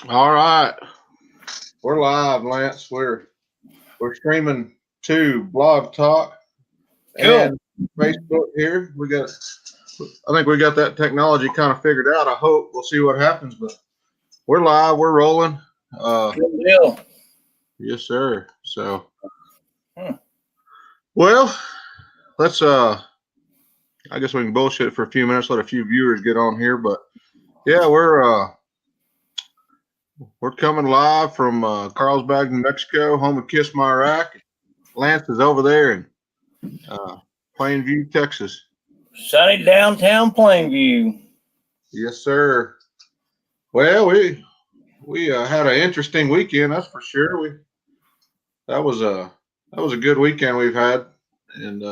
All right, we're live, Lance. We're streaming to Blog Talk Cool. and Facebook here. I think we got that technology kind of figured out. I hope we'll see what happens, but we're live. We're rolling. Good deal. Yes, sir. So, Hmm. well, let's. I guess we can bullshit for a few minutes. Let a few viewers get on here, but yeah, we're coming live from Carlsbad, New Mexico, home of Kiss My Rack. Lance is over there in Plainview, Texas. Sunny downtown Plainview. Yes, sir. Well, we had an interesting weekend, that's for sure. We that was a good weekend we've had, and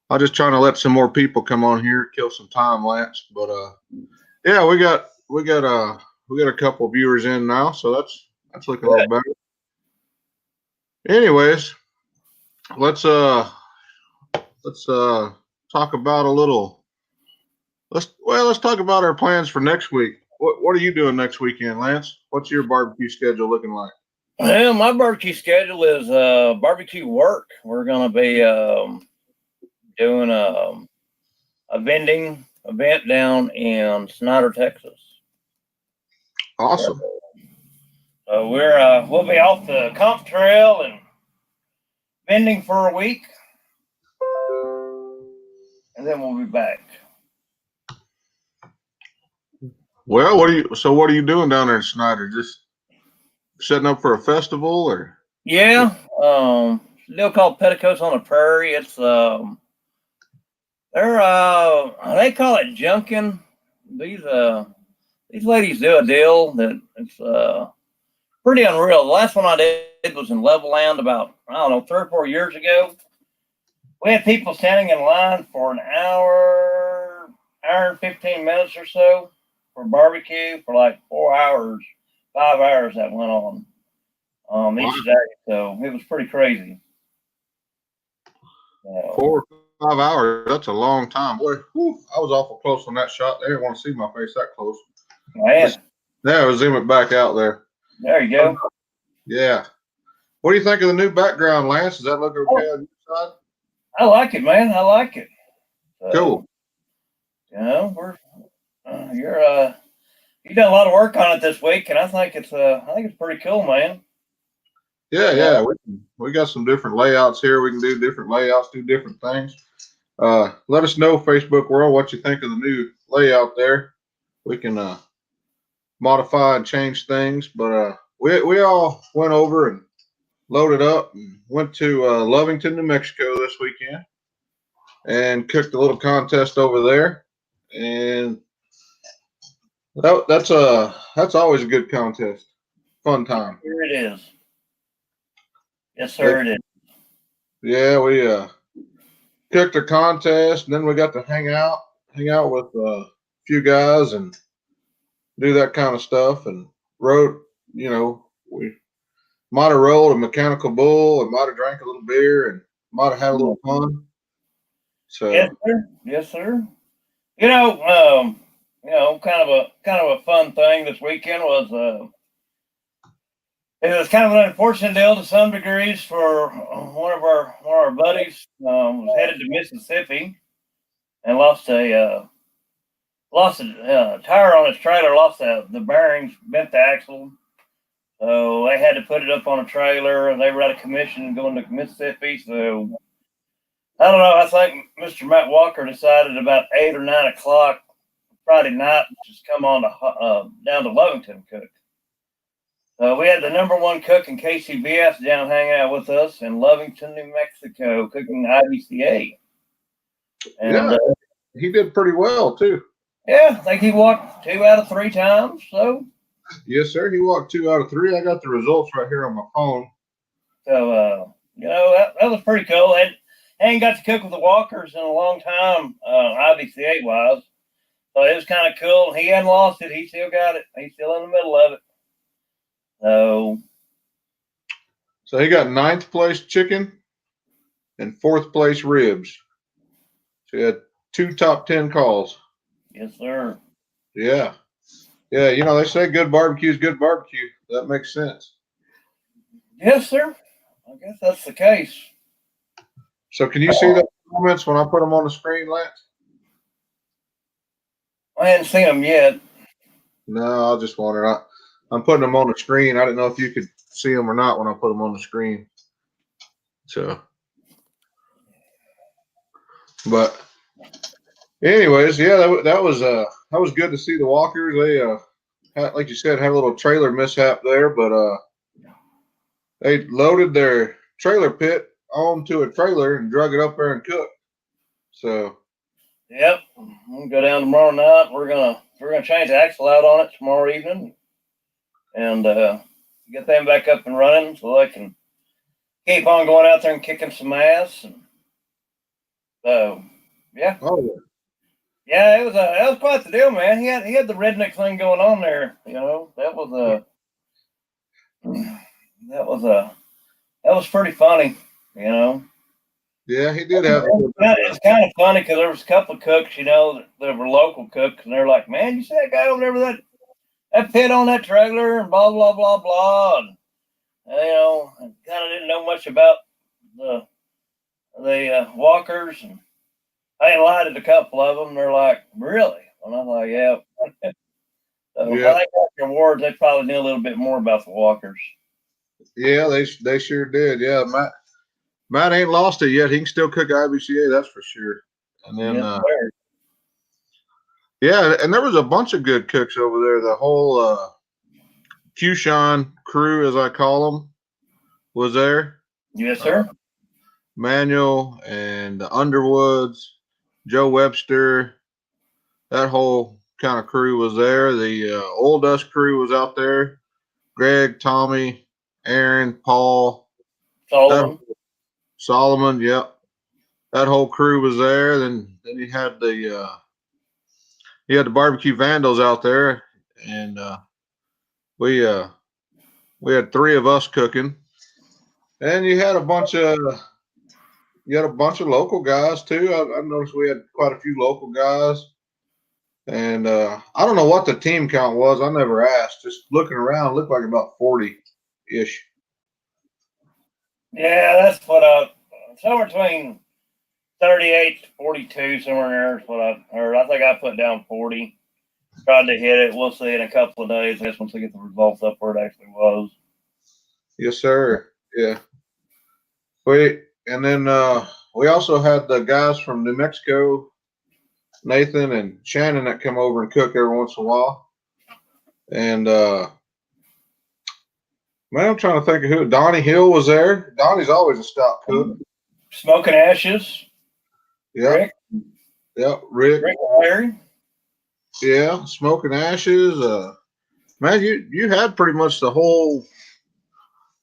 I'm just trying to let some more people come on here, kill some time, Lance. But yeah, we got a couple viewers in now, so that's looking a little Good. better. Anyways, let's uh let's talk about a little. Let's talk about our plans for next week. What are you doing next weekend, Lance? What's your barbecue schedule looking like? Well, my barbecue schedule is barbecue work. We're going to be doing a vending event down in Snyder, Texas. Awesome. So we'll be off the comp trail and vending for a week, and then we'll be back. Well, what are you doing down there in Snyder? Just setting up for a festival or? Yeah, deal called Petticoats on the Prairie. It's they call it junking. These ladies do a deal that it's pretty unreal. The last one I did was in Levelland about, I don't know, 3 or 4 years ago. We had people standing in line for an hour and 15 minutes or so for barbecue for like 4 hours, 5 hours that went on each day. So it was pretty crazy. 4 or 5 hours. That's a long time. Boy, whew, I was awful close on that shot. They didn't want to see my face that close. Man, Yeah, I was zoom it back out there. there you go. Yeah. What do you think of the new background, Lance? Does that look okay on your side? I like it, man. I like it. So, Cool. You know, you done a lot of work on it this week, and I think it's pretty cool, man. Yeah. We got some different layouts here. We can do different layouts, do different things. Let us know, Facebook world, what you think of the new layout there. We can modify and change things, but we all went over and loaded up and went to Lovington, New Mexico this weekend and cooked a little contest over there. And that's always a good contest, fun time. Here it is. Yes, They, sir, it is. yeah, we cooked a contest, and then we got to hang out with a few guys and do that kind of stuff. And rode, we might have rolled a mechanical bull, and might have drank a little beer, and might have had a little fun. So Yes, sir. Yes, sir. You know, kind of a fun thing this weekend was it was kind of an unfortunate deal to some degrees for one of our buddies. Was headed to Mississippi and lost a tire on his trailer, lost the bearings, bent the axle. So they had to put it up on a trailer. They were out of commission going to Mississippi. So I don't know. I think Mr. Matt Walker decided about 8 or 9 o'clock Friday night just come on to down to Lovington cook. We had the number one cook in KCBS down hanging out with us in Lovington, New Mexico, cooking IBCA. And yeah, he did pretty well too. yeah, I think he walked 2 out of 3 times. So Yes, sir. He walked 2 out of 3. I got the results right here on my phone. So that was pretty cool. I ain't got to cook with the Walkers in a long time, IBCA wise. So it was kind of cool. He hadn't lost it. He still got it. He's still in the middle of it. So he got 9th place chicken and 4th place ribs. So he had 2 top 10 calls. Yes, sir. Yeah. Yeah, you know, they say good barbecue is good barbecue. That makes sense. Yes, sir. I guess that's the case. So can you see the comments when I put them on the screen, Lance? I hadn't seen them yet. No, I just wondered. I'm putting them on the screen. I didn't know if you could see them or not when I put them on the screen. So, but anyways, yeah, that was good to see the Walkers. They had, like you said, had a little trailer mishap there, but they loaded their trailer pit onto a trailer and drug it up there and cooked. So Yep. We'll go down tomorrow night. We're gonna change the axle out on it tomorrow evening and get them back up and running so they can keep on going out there and kicking some ass. And so yeah. oh Yeah, that was quite the deal, man. He had the redneck thing going on there. That was a that was pretty funny. You know, yeah, he did have a little bit of it's kind of funny because there was a couple of cooks, that were local cooks, and they're like, "Man, you see that guy over there with that pit on that trailer and blah blah blah blah," and kind of didn't know much about the walkers, and I enlightened a couple of them. They're like, "Really?" And I'm like, "Yeah." So yeah, I think after awards, they probably knew a little bit more about the walkers. yeah, they sure did. Yeah, Matt ain't lost it yet. He can still cook IBCA, that's for sure. And then Yes, sir. yeah, and there was a bunch of good cooks over there. The whole Q-Shon crew, as I call them, was there. Yes, Uh, sir. Manuel and the Underwoods, Joe Webster, that whole kind of crew was there. The Oil Dust crew was out there. Greg, Tommy, Aaron, Paul, that Solomon. Solomon, yep. That whole crew was there. Then you had the barbecue Vandals out there, and we uh, we had three of us cooking, and you had a bunch of local guys too. I noticed we had quite a few local guys, and I don't know what the team count was. I never asked. Just looking around, it looked like about 40-ish. Yeah, that's somewhere between 38 to 42, somewhere in there is what I heard. I think I put down 40. Tried to hit it. We'll see in a couple of days. I guess once we get the results up where it actually was. Yes, sir. Yeah. We and then we also had the guys from New Mexico, Nathan and Shannon, that come over and cook every once in a while. And man, I'm trying to think of who. Donnie Hill was there. Donnie's always a stout cook. Smoking Ashes, Yep. Rick, Yep. Rick. Rick and Larry. Yeah. Smoking Ashes. Man, you had pretty much the whole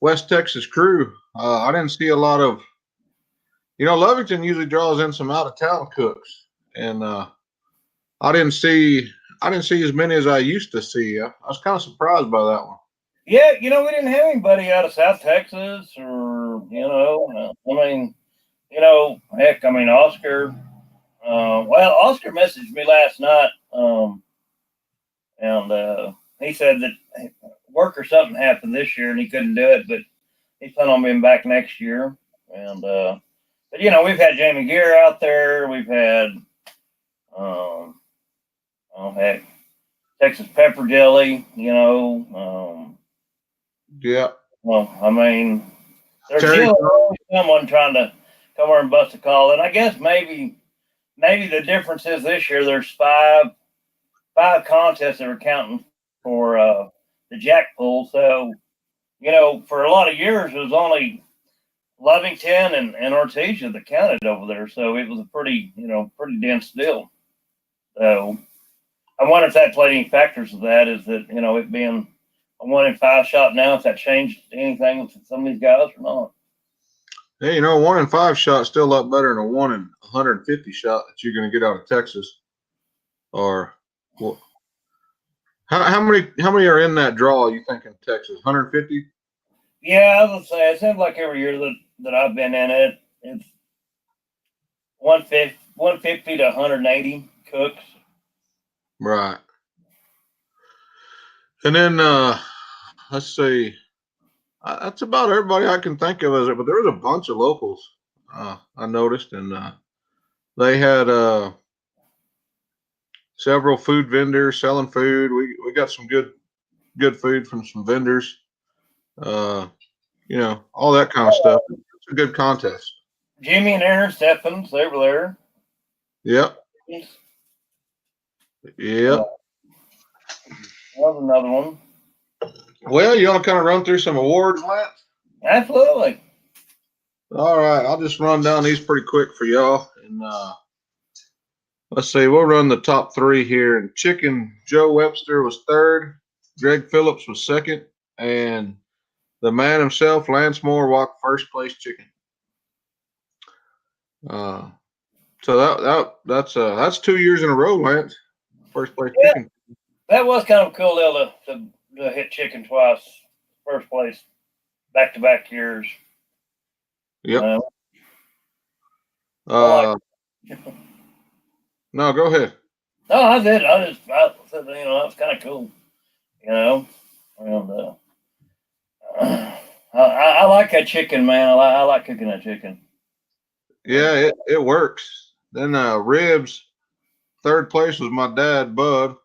West Texas crew. I didn't see a lot of. Lovington usually draws in some out of town cooks, and I didn't see I didn't see as many as I used to see. I was kind of surprised by that one. Yeah, we didn't have anybody out of South Texas or, heck, Oscar. Well, Oscar messaged me last night, and he said that work or something happened this year and he couldn't do it, but he's planning on being back next year. And but we've had Jamie Gear out there. We've had heck, Texas pepper jelly. Yeah. Well, there's Terry. still always someone trying to come over and bust a call, and I guess maybe the difference is this year there's five contests that are counting for the jack pool. So for a lot of years it was only Lovington and Ortesia that counted over there, so it was a pretty dense deal. So I wonder if that played any factors of that. Is that it being a 1 in 5 shot now, if that changed anything with some of these guys or not? Hey, 1 in 5 shot still a lot better than a 1 in 150 shot that you're going to get out of Texas. Or well, how many are in that draw? You think in Texas? 150? Yeah, I would say it seems like every year that I've been in it, it's 150 to 180 cooks. Right. And then let's see. That's about everybody I can think of as it, but there was a bunch of locals I noticed, and they had several food vendors selling food. We got some good food from some vendors. Uh, all that kind of stuff. It's a good contest. Jimmy and Aaron Stephens, they were there. Yep. That Yep. was another one. Well, you want to kind of run through some awards, Lance? Absolutely. All right, I'll just run down these pretty quick for y'all, and let's see. We'll run the top three here. And Chicken Joe Webster was third. Greg Phillips was second, and the man himself, Lance Moore, walked first place chicken. So that's 2 years in a row, Lance. First place chicken. That was kind of a cool deal to hit chicken twice, first place, back to back years. Yep. Like No, go ahead. No, I did. I said, that was kind of cool. And I like that chicken, man. I like cooking that chicken. Yeah, it works. Then ribs. Third place was my dad, Bud.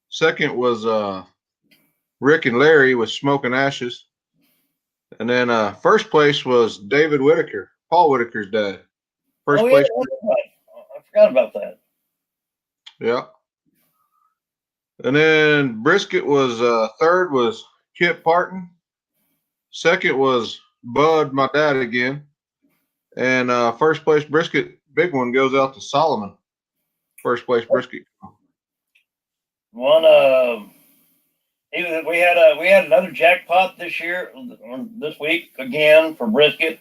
Second was Rick and Larry with Smoking Ashes. And then first place was David Whitaker, Paul Whitaker's dad. First place. I forgot about that. Yeah. And then brisket was third was Kip Parton. Second was Bud, my dad again. And first place brisket, big one, goes out to Solomon. First place brisket. One we had another jackpot this week again for brisket.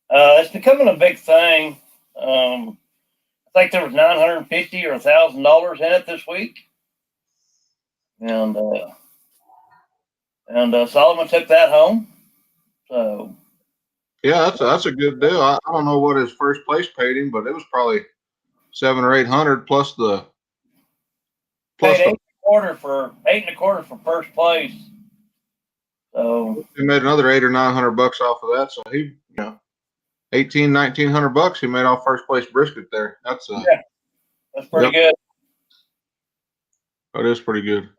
It's becoming a big thing. I think there was $950 or $1,000 in it this week, and Solomon took that home. So yeah, that's a good deal. I don't know what his first place paid him, but it was probably $700 or $800 plus the $8 and a quarter for first place. So he made another $800 or $900 off of that. So he, $1,800-$1,900 he made off first place brisket there. That's pretty good. That is pretty good.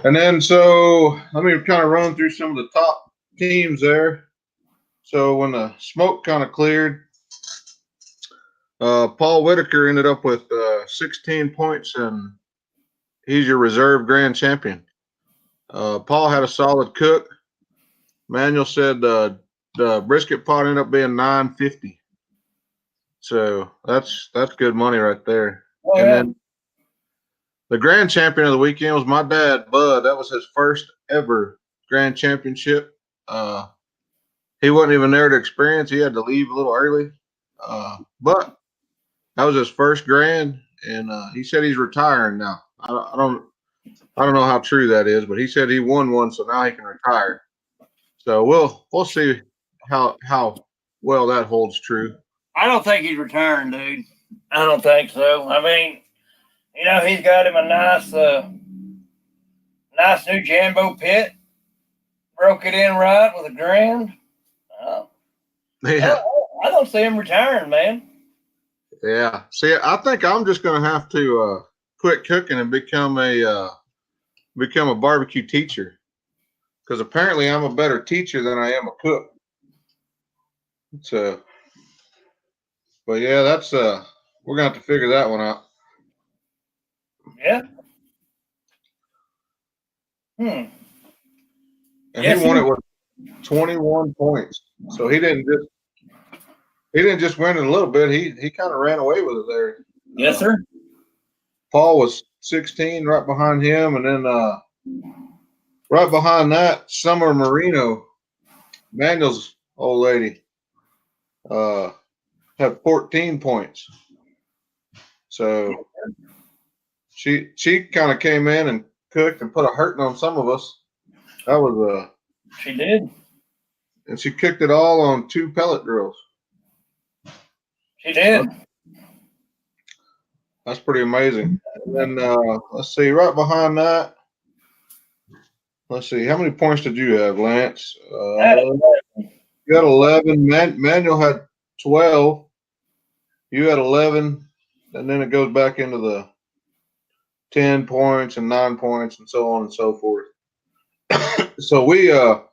And then so let me kind of run through some of the top teams there. So when the smoke kind of cleared, Paul Whitaker ended up with 16 points, and he's your reserve grand champion. Paul had a solid cook. Manuel said the brisket pot ended up being $950. So that's good money right there. Oh, and yeah. then the grand champion of the weekend was my dad, Bud. That was his first ever grand championship. He wasn't even there to experience. He had to leave a little early. But that was his first grand, and he said he's retiring now. I don't know how true that is, but he said he won one, so now he can retire. So we'll see how well that holds true. I don't think he's retiring, dude. I don't think so. I mean, he's got him a nice new Jambo pit. Broke it in right with a grand. Yeah. I don't see him retiring, man. Yeah. See, I think I'm just going to have to quit cooking and become a barbecue teacher, because apparently I'm a better teacher than I am a cook. So, but yeah, that's we're gonna have to figure that one out. Yeah. And yes, he won it with 21 points. So he didn't just win it a little bit. He kind of ran away with it there. Yes, sir. Paul was 16, right behind him, and then right behind that, Summer Marino, Manuel's old lady, had 14 points. So she kind of came in and cooked and put a hurting on some of us. That was she did. And she cooked it all on 2 pellet grills. She did. That's pretty amazing. And then let's see, right behind that, let's see, how many points did you have, Lance? You had 11. Manuel had 12. You had 11, and then it goes back into the 10 points and 9 points and so on and so forth. So we got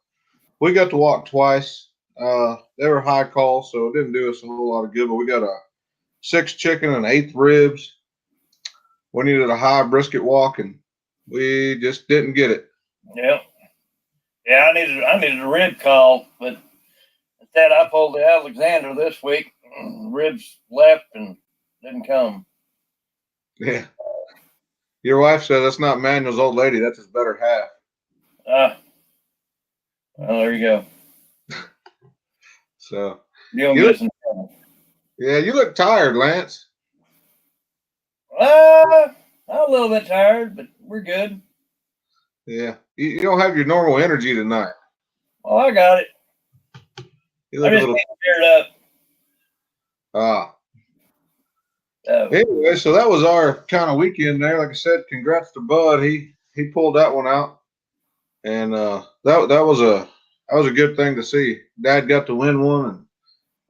to walk twice. They were high calls, so it didn't do us a whole lot of good. But we got a 6 chicken and 8 ribs. We needed a high brisket walk, and we just didn't get it. Yep. Yeah, I needed a rib call, but instead I pulled the Alexander this week. Ribs left and didn't come. Yeah. Your wife said that's not Manuel's old lady. That's his better half. Well, there you go. So You yeah, you look tired, Lance. I'm a little bit tired, but we're good. Yeah, you don't have your normal energy tonight. Oh, I got it. You look I'm just getting geared up. Anyway, so that was our kind of weekend there. Like I said, congrats to Bud. He pulled that one out, and that was a good thing to see. Dad got to win one, and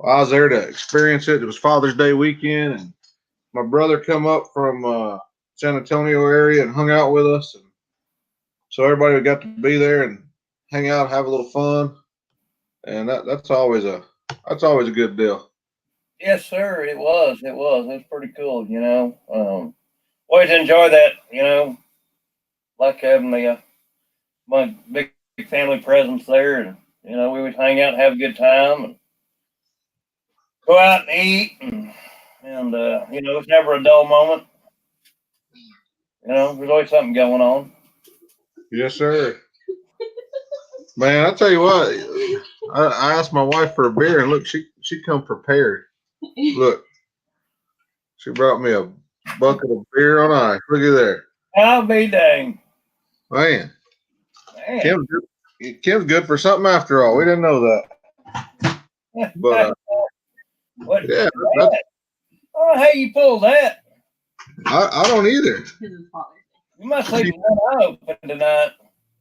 I was there to experience it. It was Father's Day weekend, and my brother come up from San Antonio area and hung out with us, and so everybody got to be there and hang out, have a little fun, and that's always a good deal. Yes, sir. It was. It was pretty cool. Always enjoy that. Like having my big family presence there, and we would hang out and have a good time, and go out and eat, and it's never a dull moment. There's always something going on. Yes, sir. Man, I tell you what, I asked my wife for a beer, and look, she come prepared. Look, she brought me a bucket of beer on ice. Look at there. I'll be dang. Man. Kim's good for something after all. We didn't know that. But what? Yeah, I don't know how you pulled that. I don't either. You must leave one eye open tonight.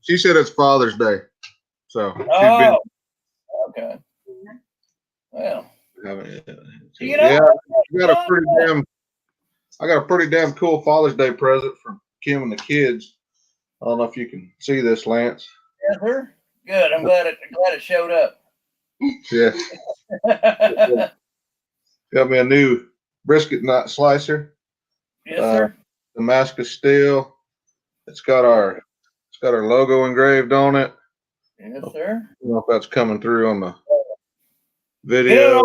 She said it's Father's Day, so okay. Well, yeah, I got a pretty damn cool Father's Day present from Kim and the kids. I don't know if you can see this, Lance. Yes, sir. Good. I'm glad it showed up. Yeah. Got me a new brisket nut slicer. Yes, sir. Damascus steel. It's got our logo engraved on it. Yes, sir. I don't know if that's coming through on the video.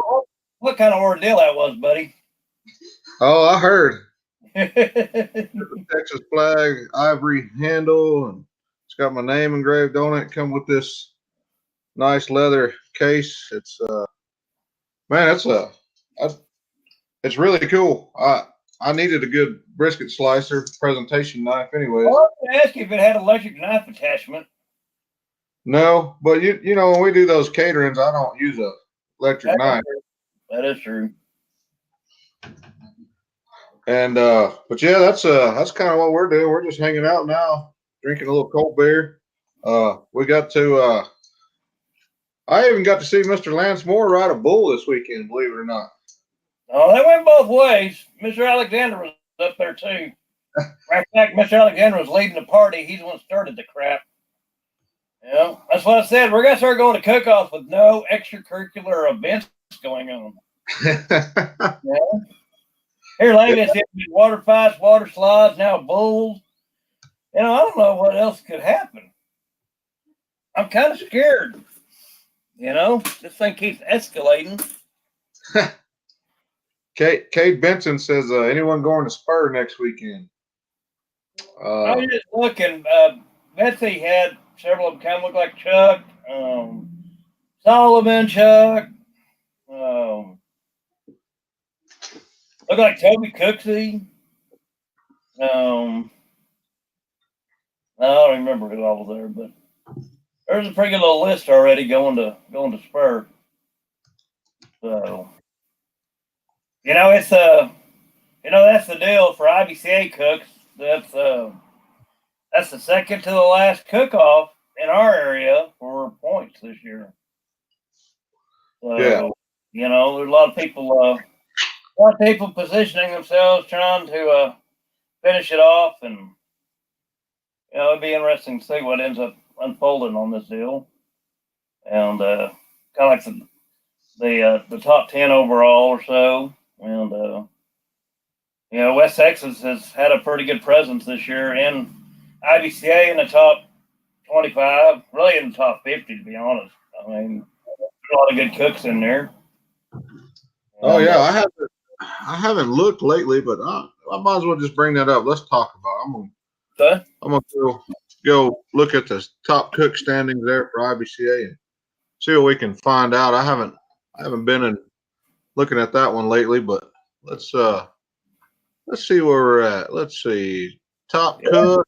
What kind of ordeal that was, buddy? Oh, I heard. Texas flag, ivory handle, and it's got my name engraved on it. Come with this nice leather case. It's man, it's really cool. I needed a good brisket slicer presentation knife, anyways. I was going to ask you if it had electric knife attachment. No, but you know when we do those caterings, I don't use a electric knife. That is true. And but yeah, that's kind of what we're doing. We're just hanging out now, drinking a little cold beer. We got to I even got to see Mr. Lance Moore ride a bull this weekend, believe it or not. Oh, they went both ways. Mr. Alexander was up there too. Matter of fact, Mr. Alexander was leading the party. He's the one who started the crap. That's what I said. We're gonna start going to cook-offs with no extracurricular events going on. Here lately, it's water fights, water slides, now bulls. I don't know what else could happen. I'm kind of scared. This thing keeps escalating. Kate Benson says, anyone going to Spur next weekend? I was just looking. Betsy had several of them kind of look like Chuck. Sullivan, Chuck. Look like Toby Cooksey. I don't remember who all was there, but there's a pretty good little list already going to Spur. So it's that's the deal for IBCA cooks. That's the second to the last cook-off in our area for points this year. So, Yeah. there's a lot of people positioning themselves, trying to finish it off, and it'd be interesting to see what ends up unfolding on this deal, and kind of like the top 10 overall or so, and West Texas has had a pretty good presence this year in IBCA in the top 25, really in the top 50 to be honest. I mean, there's a lot of good cooks in there. Oh yeah, I haven't looked lately, but I might as well just bring that up. Let's talk about it. I'm gonna go look at the top cook standings there for IBCA and see what we can find out. I haven't been in looking at that one lately, but let's see where we're at. Let's see. Top cook.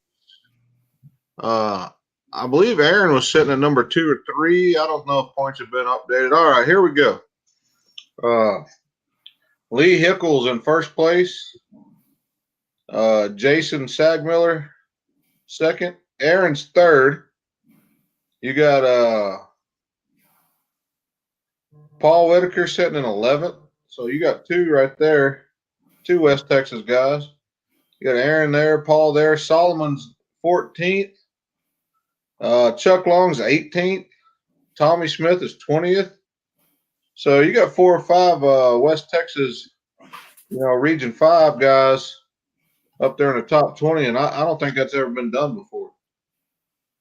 I believe Aaron was sitting at number 2 or 3. I don't know if points have been updated. All right, here we go. Lee Hickles in first place. Jason Sagmiller second. Aaron's third. You got Paul Whitaker sitting in 11th. So you got 2 right there. 2 West Texas guys. You got Aaron there, Paul there. Solomon's 14th. Chuck Long's 18th. Tommy Smith is 20th. So you got 4 or 5 West Texas, Region 5 guys up there in the top 20, and I don't think that's ever been done before.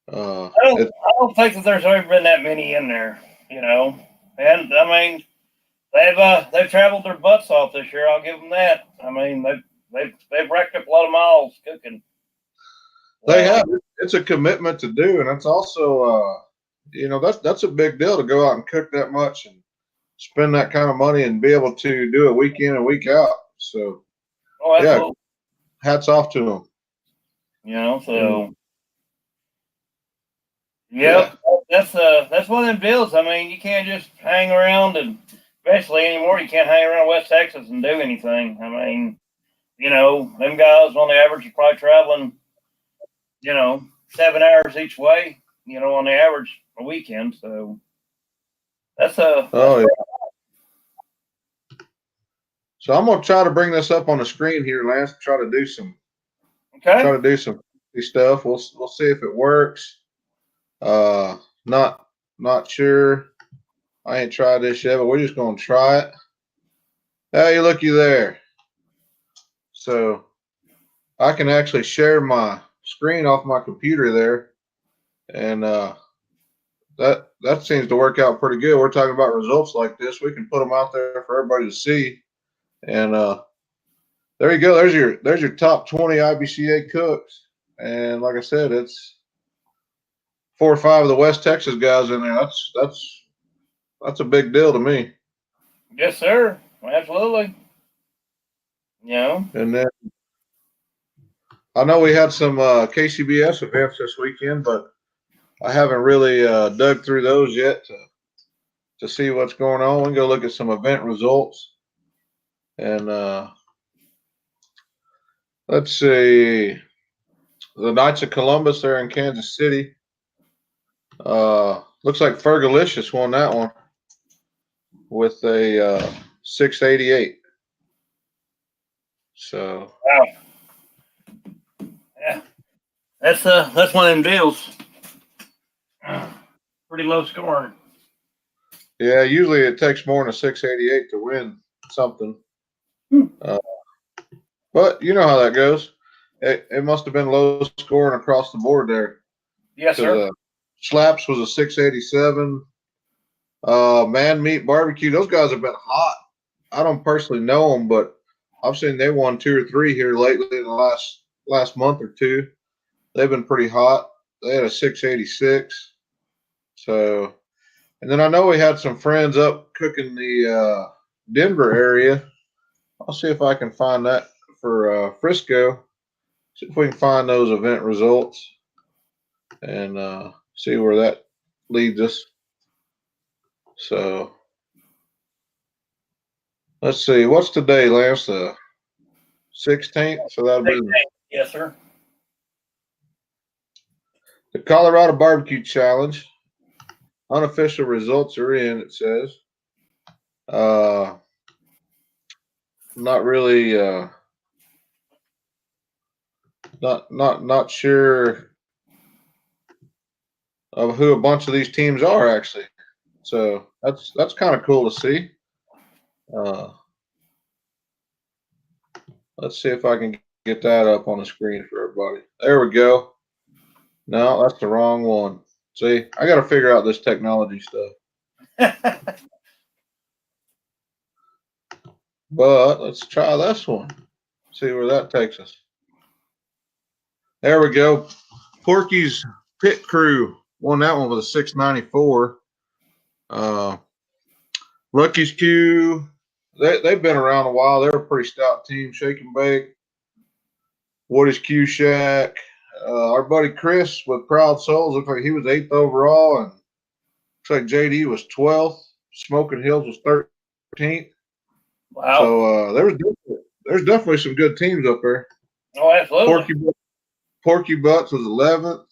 I don't think that there's ever been that many in there, and I mean they've traveled their butts off this year. I'll give them that. I mean they've racked up a lot of miles cooking. They have. It's a commitment to do, and it's also that's a big deal to go out and cook that much and spend that kind of money and be able to do it week in and week out. So yeah, hats off to them. So that's one of them deals. I mean, you can't just hang around, and especially anymore, you can't hang around West Texas and do anything. I mean, them guys on the average are probably traveling, 7 hours each way, on the average a weekend. So that's yeah. So I'm gonna try to bring this up on the screen here, Lance. Try to do some stuff. We'll see if it works. Not sure. I ain't tried this yet, but we're just gonna try it. Hey, looky there. So I can actually share my screen off my computer there, and that seems to work out pretty good. We're talking about results like this. We can put them out there for everybody to see, and there you go. There's your top 20 IBCA cooks, and like I said, it's 4 or 5 of the West Texas guys in there. That's a big deal to me. Yes, sir. Absolutely. And then I know we had some KCBS events this weekend, but I haven't really dug through those yet to see what's going on. We can go look at some event results. And let's see. The Knights of Columbus there in Kansas City. Looks like Fergalicious won that one with a 688. So wow. Yeah. That's one of them deals. Pretty low scoring. Yeah, usually it takes more than a 688 to win something. But you know how that goes. It must have been low scoring across the board there. Yes, sir. Slaps was a 687. Man Meat Barbecue, those guys have been hot. I don't personally know them, but I've seen they won 2 or 3 here lately in the last month or 2. They've been pretty hot. They had a 686. So, and then I know we had some friends up cooking the Denver area. I'll see if I can find that for Frisco. See if we can find those event results and see where that leads us. So let's see. What's today, Lance? 16th. So that'll be Yes, sir. the Colorado Barbecue Challenge. Unofficial results are in, it says. Not really not sure of who a bunch of these teams are actually. So that's kind of cool to see. Let's see if I can get that up on the screen for everybody. There we go. No, that's the wrong one. See, I got to figure out this technology stuff. But let's try this one. See where that takes us. There we go. Porky's Pit Crew won that one with a 694. Lucky's Q, they've been around a while. They're a pretty stout team. Shake and Bake. Woody's Q Shack. Our buddy Chris with Proud Souls looked like he was 8th overall, and looks like JD was 12th. Smoking Hills was 13th. Wow. So there's definitely some good teams up there. Oh, absolutely. Porky Butts was 11th.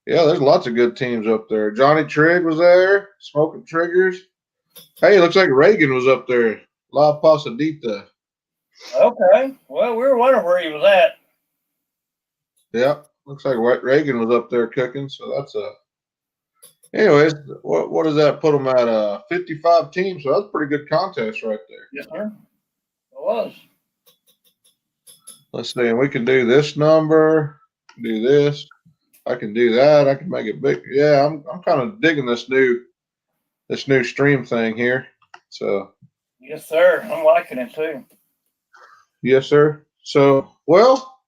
Yeah, there's lots of good teams up there. Johnny Trigg was there. Smoking Triggers. Hey, it looks like Reagan was up there. La Pasadita. Okay. Well, we were wondering where he was at. Yeah, looks like Reagan was up there cooking. So that's a. Anyways, what does that put them at? 55 teams. So that's a pretty good contest right there. Yes, sir. It was. Let's see. We can do this number. Do this. I can do that. I can make it big. Yeah, I'm kind of digging this new stream thing here. So. Yes, sir. I'm liking it too. Yes, sir. So, well,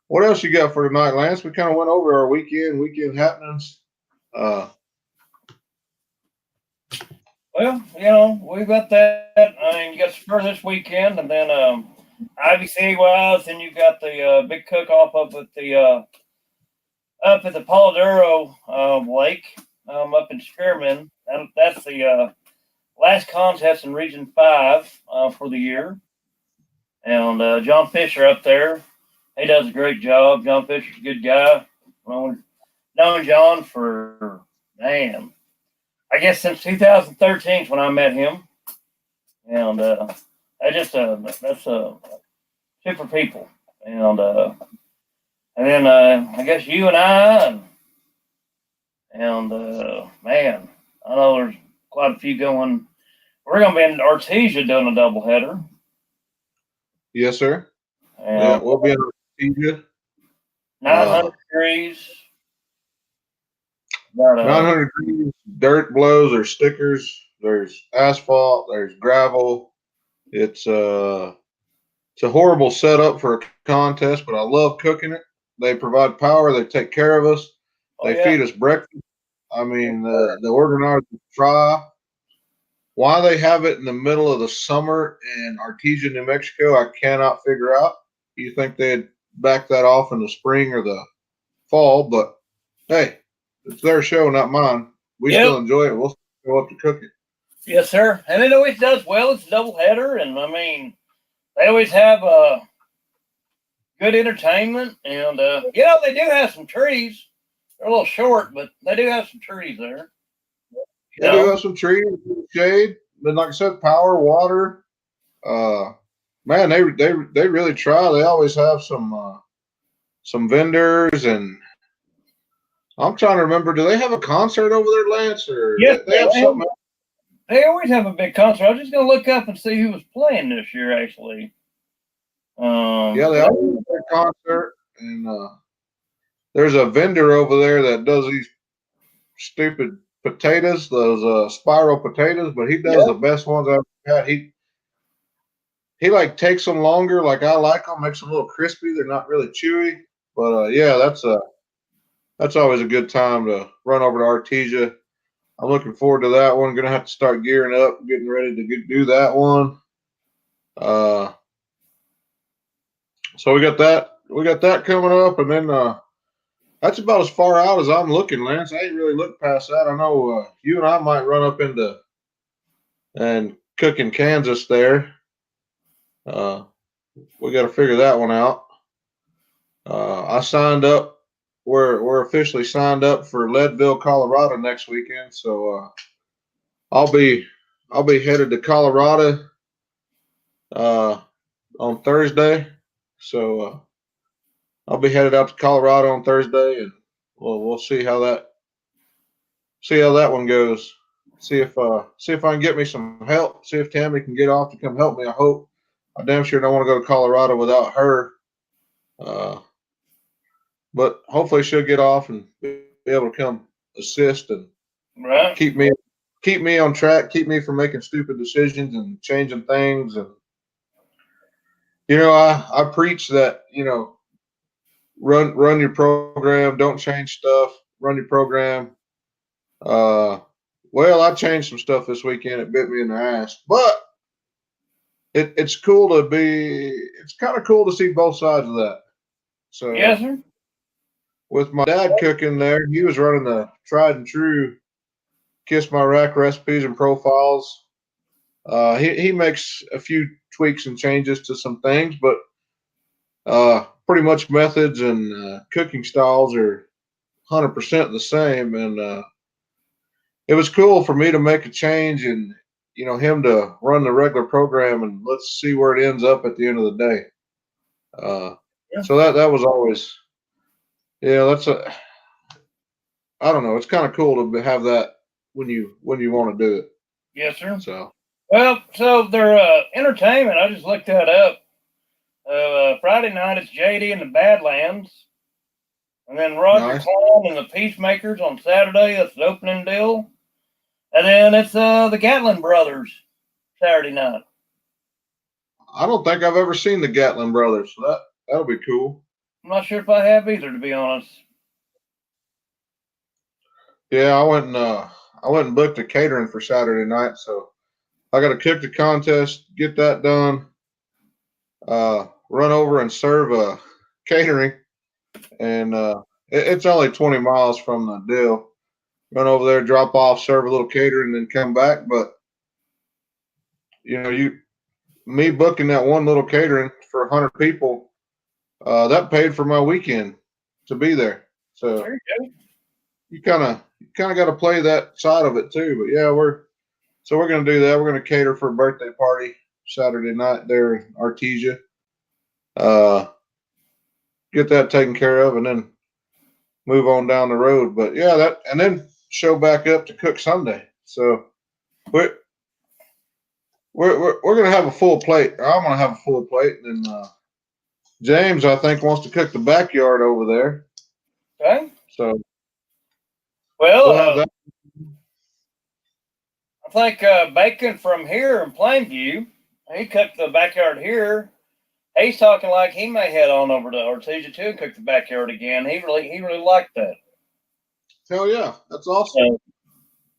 what else you got for tonight, Lance? We kind of went over our weekend happenings. Well, we've got that. I mean, you got Spurs this weekend, and then IBC wise, then you got the big cook-off up at the Polidoro Lake up in Spearman. That's the last contest in Region 5 for the year. And John Fisher up there, he does a great job. John Fisher's a good guy. Known John for, man, I guess since 2013 is when I met him. And that's super people. And then I guess you and I, and man, I know there's quite a few going. We're going to be in Artesia doing a doubleheader. Yes, sir. Yeah, we'll be in Artesia. 900 degrees. 900 degrees, dirt blows, there's stickers, there's asphalt, there's gravel. It's a horrible setup for a contest, but I love cooking it. They provide power. They take care of us. They feed us breakfast. I mean, the organizers try. Why they have it in the middle of the summer in Artesia, New Mexico, I cannot figure out. You think they'd back that off in the spring or the fall, but hey, it's their show, not mine. We still enjoy it. We'll go up to cook it. Yes, sir. And it always does well. It's a doubleheader, and I mean, they always have good entertainment, and they do have some trees. They're a little short, but they do have some trees there. They do have some trees, shade, but like I said, power, water. Man, they really try. They always have some vendors, and I'm trying to remember. Do they have a concert over there, Lance? Or yes, they have something. They always have a big concert. I was just gonna look up and see who was playing this year, actually. Yeah, they always have a concert, and there's a vendor over there that does these stupid potatoes, those spiral potatoes, but he does the best ones I've had. He like takes them longer, like I like them, makes them a little crispy. They're not really chewy, but yeah, that's always a good time to run over to Artesia. I'm looking forward to that one. Gonna have to start gearing up, getting ready to do that one. So we got that coming up, and then that's about as far out as I'm looking, Lance. I ain't really looked past that. I know you and I might run up into and cooking Kansas there. We got to figure that one out. I signed up. We're officially signed up for Leadville, Colorado next weekend. So I'll be headed to Colorado on Thursday. So I'll be headed out to Colorado on Thursday, and we'll see how that one goes. See if I can get me some help. See if Tammy can get off to come help me. I hope. I damn sure don't want to go to Colorado without her. But hopefully she'll get off and be able to come assist and Right. keep me on track, keep me from making stupid decisions and changing things. And I preach that run your program, don't change stuff, run your program. Well, I changed some stuff this weekend. It bit me in the ass, but it's cool to be. It's kind of cool to see both sides of that. So Yes, sir. with my dad cooking there, he was running the tried and true Kiss My Rack recipes and profiles. He makes a few tweaks and changes to some things, but pretty much methods and cooking styles are 100% the same. And it was cool for me to make a change and him to run the regular program, and let's see where it ends up at the end of the day. Yeah. So that was always, that's I don't know, it's kind of cool to have that when you want to do it. Yes, sir. So Well, so their entertainment, I just looked that up. Friday night it's JD and the Badlands, and then Roger nice. Clown and the Peacemakers on Saturday. That's the opening deal, and then it's the Gatlin Brothers Saturday night. I don't think I've ever seen the Gatlin Brothers, so that'll be cool. I'm not sure if I have either, to be honest. Yeah, I went and booked a catering for Saturday night, so I got to cook the contest, get that done, run over and serve catering, and it's only 20 miles from the deal. Run over there, drop off, serve a little catering, and then come back. But me booking that one little catering for 100 people, that paid for my weekend to be there. So There you go. you kind of got to play that side of it too. But yeah, we're gonna do that. We're gonna cater for a birthday party Saturday night there in Artesia. Get that taken care of, and then move on down the road. But yeah, and then show back up to cook Sunday. So we're we're gonna have a full plate. Or I'm gonna have a full plate, and James, I think, wants to cook the backyard over there. Okay. So Well, we'll have that. I think Bacon from here in Plainview, he cooked the backyard here. He's talking like he may head on over to Artesia too and cook the backyard again. He really liked that. Hell yeah, that's awesome.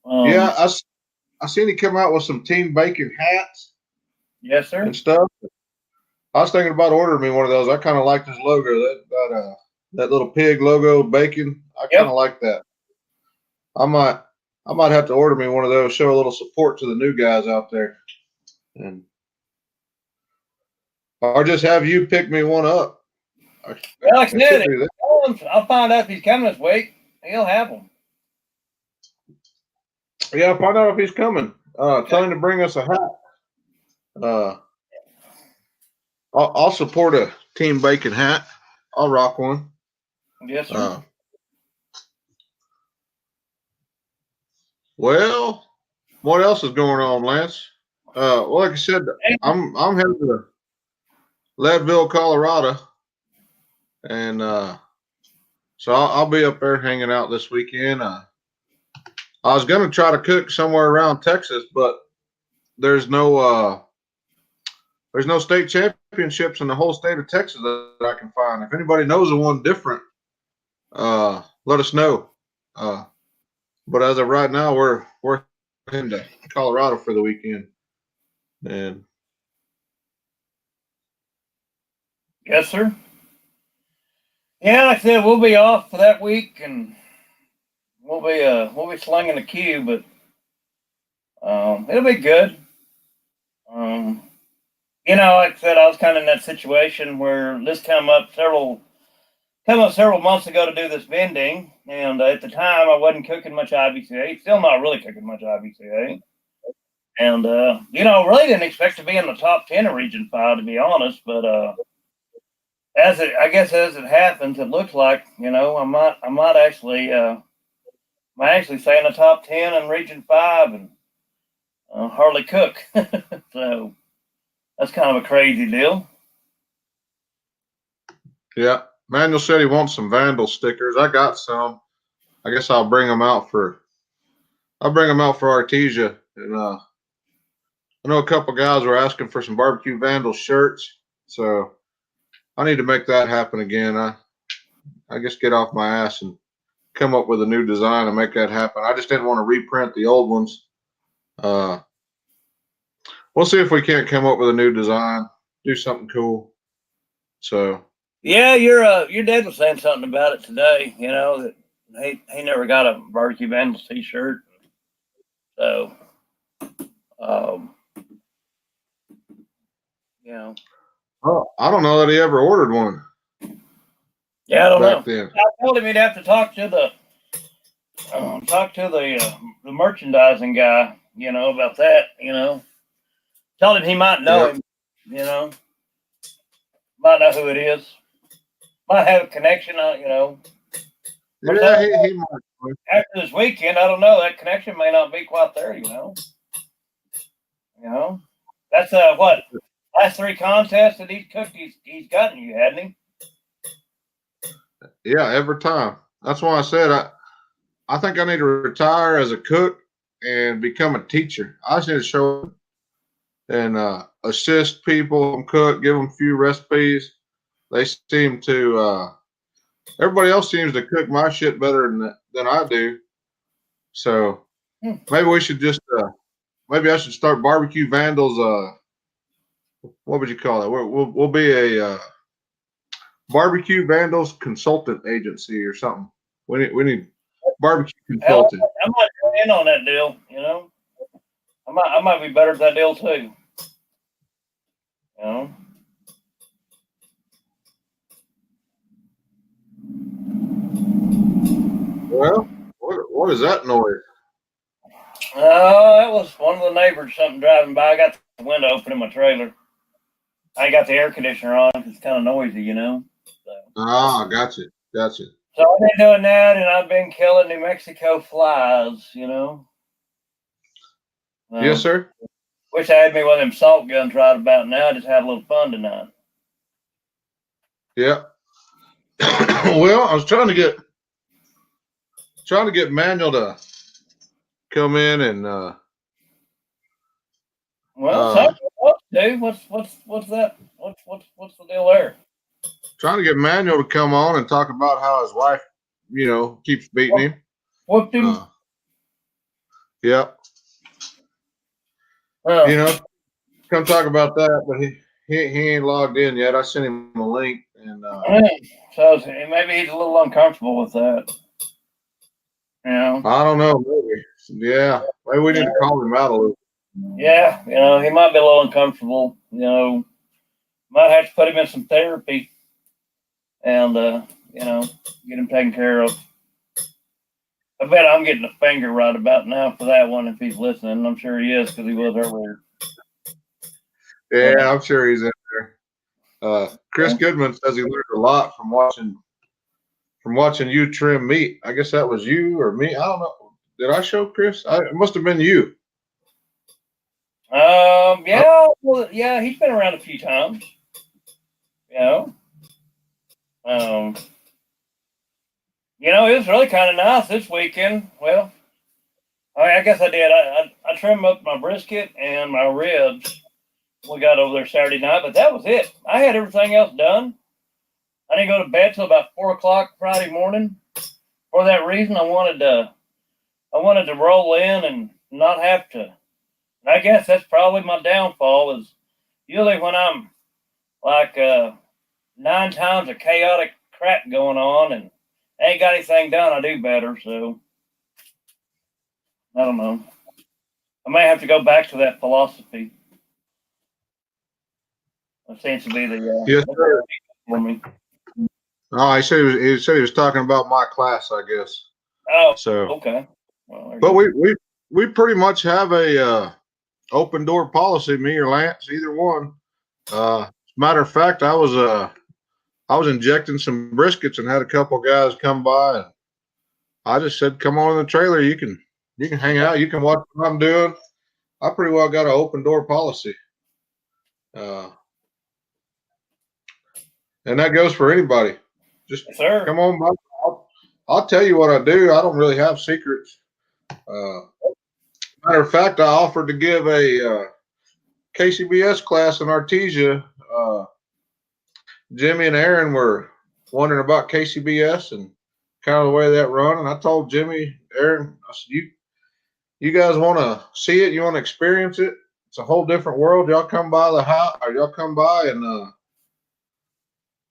So, Yeah, I seen he come out with some Team Bacon hats yes, sir. and stuff. I was thinking about ordering me one of those. I kind of like his logo, that little pig logo, bacon. I kind of like that. I might have to order me one of those. Show a little support to the new guys out there, and or just have you pick me one up. Well, like I said, I'll find out if he's coming this week. He'll have them. Yeah, find out if he's coming. Tell him to bring us a hat. I'll support a Team Bacon hat. I'll rock one. Yes, sir. Well, what else is going on, Lance? Well, like I said, I'm headed to Leadville, Colorado, and so I'll be up there hanging out this weekend. I was gonna try to cook somewhere around Texas, but there's no state championships in the whole state of Texas that I can find. If anybody knows of one different, let us know. But as of right now, we're heading to Colorado for the weekend. And yes, sir. Yeah, like I said, we'll be off for that week, and we'll be slinging the cue, but it'll be good. Like I said, I was kind of in that situation where this came up several months ago to do this vending, and at the time I wasn't cooking much IBCA, still not really cooking much IBCA, and really didn't expect to be in the top 10 of Region 5, to be honest. But as it happens, it looks like I might actually stay in the top 10 in Region 5 and hardly cook. So that's kind of a crazy deal. Yeah. Manuel said he wants some Vandal stickers. I got some. I guess I'll bring them out for Artesia. And I know a couple guys were asking for some barbecue Vandal shirts, so I need to make that happen again. I guess get off my ass and come up with a new design and make that happen. I just didn't want to reprint the old ones. We'll see if we can't come up with a new design, do something cool. So yeah, your dad was saying something about it today. That he never got a barbecue Vandals t-shirt. So, oh, I don't know that he ever ordered one. Yeah, I don't know. Then. I told him he'd have to talk to the merchandising guy, about that. Told him he might know him. Might know who it is. Might have a connection. Yeah, he might. After this weekend, I don't know. That connection may not be quite there. That's what last 3 contests that he's cooked. He's gotten you, hadn't he? Yeah, every time. That's why I said I think I need to retire as a cook and become a teacher. I just need to show and assist people cook, give them a few recipes. They seem to everybody else seems to cook my shit better than I do. So maybe we should just maybe I should start Barbecue Vandals. What would you call it? We'll be a Barbecue Vandals consultant agency or something. We need barbecue consultant. I might go in on that deal. I might be better at that deal too. Well, what is that noise? Oh, that was one of the neighbors. Something driving by. I got the window open in my trailer. I ain't got the air conditioner on. It's kind of noisy, So. Ah, gotcha. So I've been doing that, and I've been killing New Mexico flies. Yes, sir. Wish I had me one of them salt guns right about now. Just had a little fun tonight. Yeah. Well, I was trying to get Manuel to come in and Dave, what's that? What's the deal there? Trying to get Manuel to come on and talk about how his wife, keeps beating him. Whooped him. Yeah. Come talk about that, but he ain't logged in yet. I sent him a link, and so maybe he's a little uncomfortable with that. I don't know. Maybe, yeah. Maybe we need to call him out a little. Yeah, he might be a little uncomfortable. Might have to put him in some therapy, and get him taken care of. I bet I'm getting a finger right about now for that one if he's listening. I'm sure he is because he was earlier. Yeah, I'm sure he's in there. Chris Goodman says he learned a lot from watching you trim meat. I guess that was you or me. I don't know. Did I show Chris? It must have been you. Yeah. Well, yeah, he's been around a few times. It was really kind of nice this weekend. Well, I guess I did. I trimmed up my brisket and my ribs. We got over there Saturday night, but that was it. I had everything else done. I didn't go to bed till about 4:00 Friday morning. For that reason, I wanted to roll in and not have to. And I guess that's probably my downfall. Is usually when I'm like 9 times of chaotic crap going on and ain't got anything done, I do better. So I don't know. I may have to go back to that philosophy. That seems to be Yes, sir. for me. Oh, he said he was talking about my class, I guess. Oh, So, okay. Well, but we pretty much have a open door policy, me or Lance, either one. Matter of fact, I was injecting some briskets and had a couple guys come by, and I just said, "Come on in the trailer. You can hang out. You can watch what I'm doing." I pretty well got an open door policy, uh, and that goes for anybody. Just yes, sir. come on by. I'll tell you what I do. I don't really have secrets. Uh, Matter of fact, I offered to give a KCBS class in Artesia. Jimmy and Aaron were wondering about KCBS and kind of the way that run. And I told Jimmy, Aaron, I said, you guys want to see it? You want to experience it? It's a whole different world. Y'all come by the house, or y'all come by and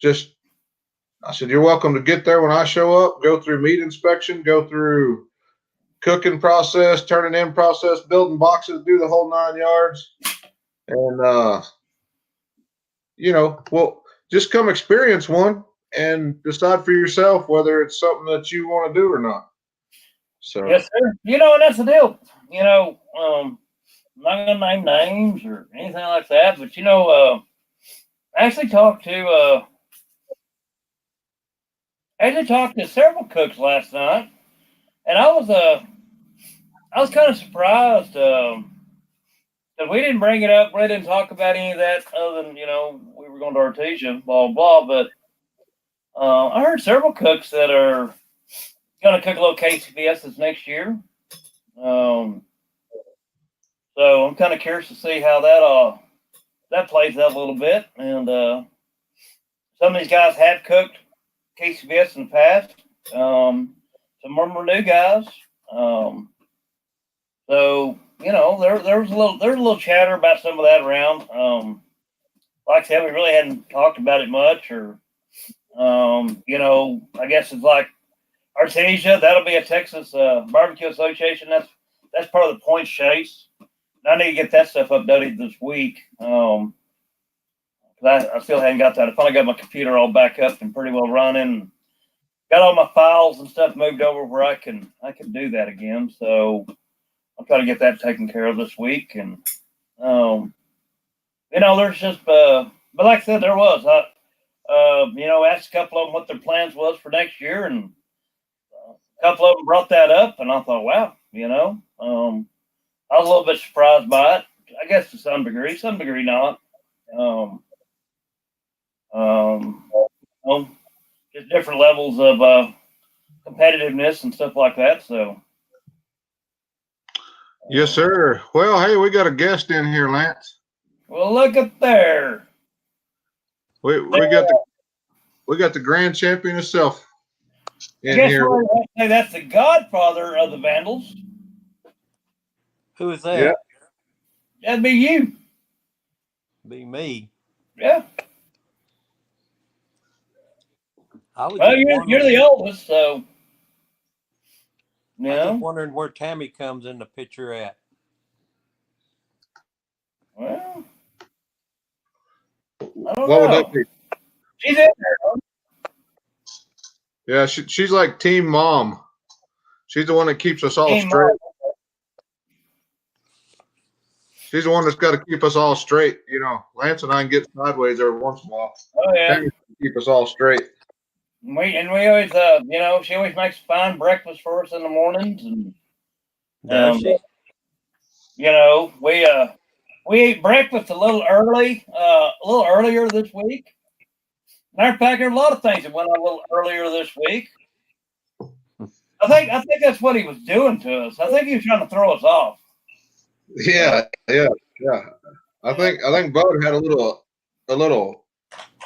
just. I said, you're welcome to get there when I show up. Go through meat inspection. Go through cooking process, turning in process, building boxes, do the whole 9 yards. And well, just come experience one and decide for yourself whether it's something that you want to do or not. So Yes, sir. And that's the deal. I'm not gonna name names or anything like that, but I actually talked to several cooks last night, and I was kind of surprised that we didn't bring it up. We didn't talk about any of that other than we were going to Artesia, blah blah. But I heard several cooks that are going to cook a little KCBS this next year. Um, so I'm kind of curious to see how that plays out a little bit. And some of these guys have cooked KCBS in the past. Some of them are new guys. So there's a little chatter about some of that around. Like I said, we really hadn't talked about it much, or I guess it's like Artesia. That'll be a Texas Barbecue Association. That's part of the points chase. I need to get that stuff updated this week. I still hadn't got that. I finally got my computer all back up and pretty well running. Got all my files and stuff moved over where I can do that again. So I'll try to get that taken care of this week. And there's just but like I said, there was asked a couple of them what their plans was for next year, and a couple of them brought that up, and I thought, wow, I was a little bit surprised by it. I guess to some degree not. Just different levels of competitiveness and stuff like that. So, yes, sir. Well, hey, we got a guest in here, Lance. Well, look at there. We got the grand champion himself in here. I say that's the godfather of the Vandals. Who is that? Yeah. That'd be you. Be me. Yeah. Well, you're the oldest, so I was just wondering where Tammy comes in the picture at. Well, I don't what know. would that be? She's in there. Huh? Yeah, she's like team mom. She's the one that keeps us all Team straight. mom. She's the one that's got to keep us all straight. Lance and I can get sideways every once in a while. Oh yeah. Keep us all straight. We always, she always makes fine breakfast for us in the mornings, and Does she? We ate breakfast a little earlier this week. Matter of fact, there are a lot of things that went on a little earlier this week. I think that's what he was doing to us. I think he was trying to throw us off. Yeah. I think Bud had a little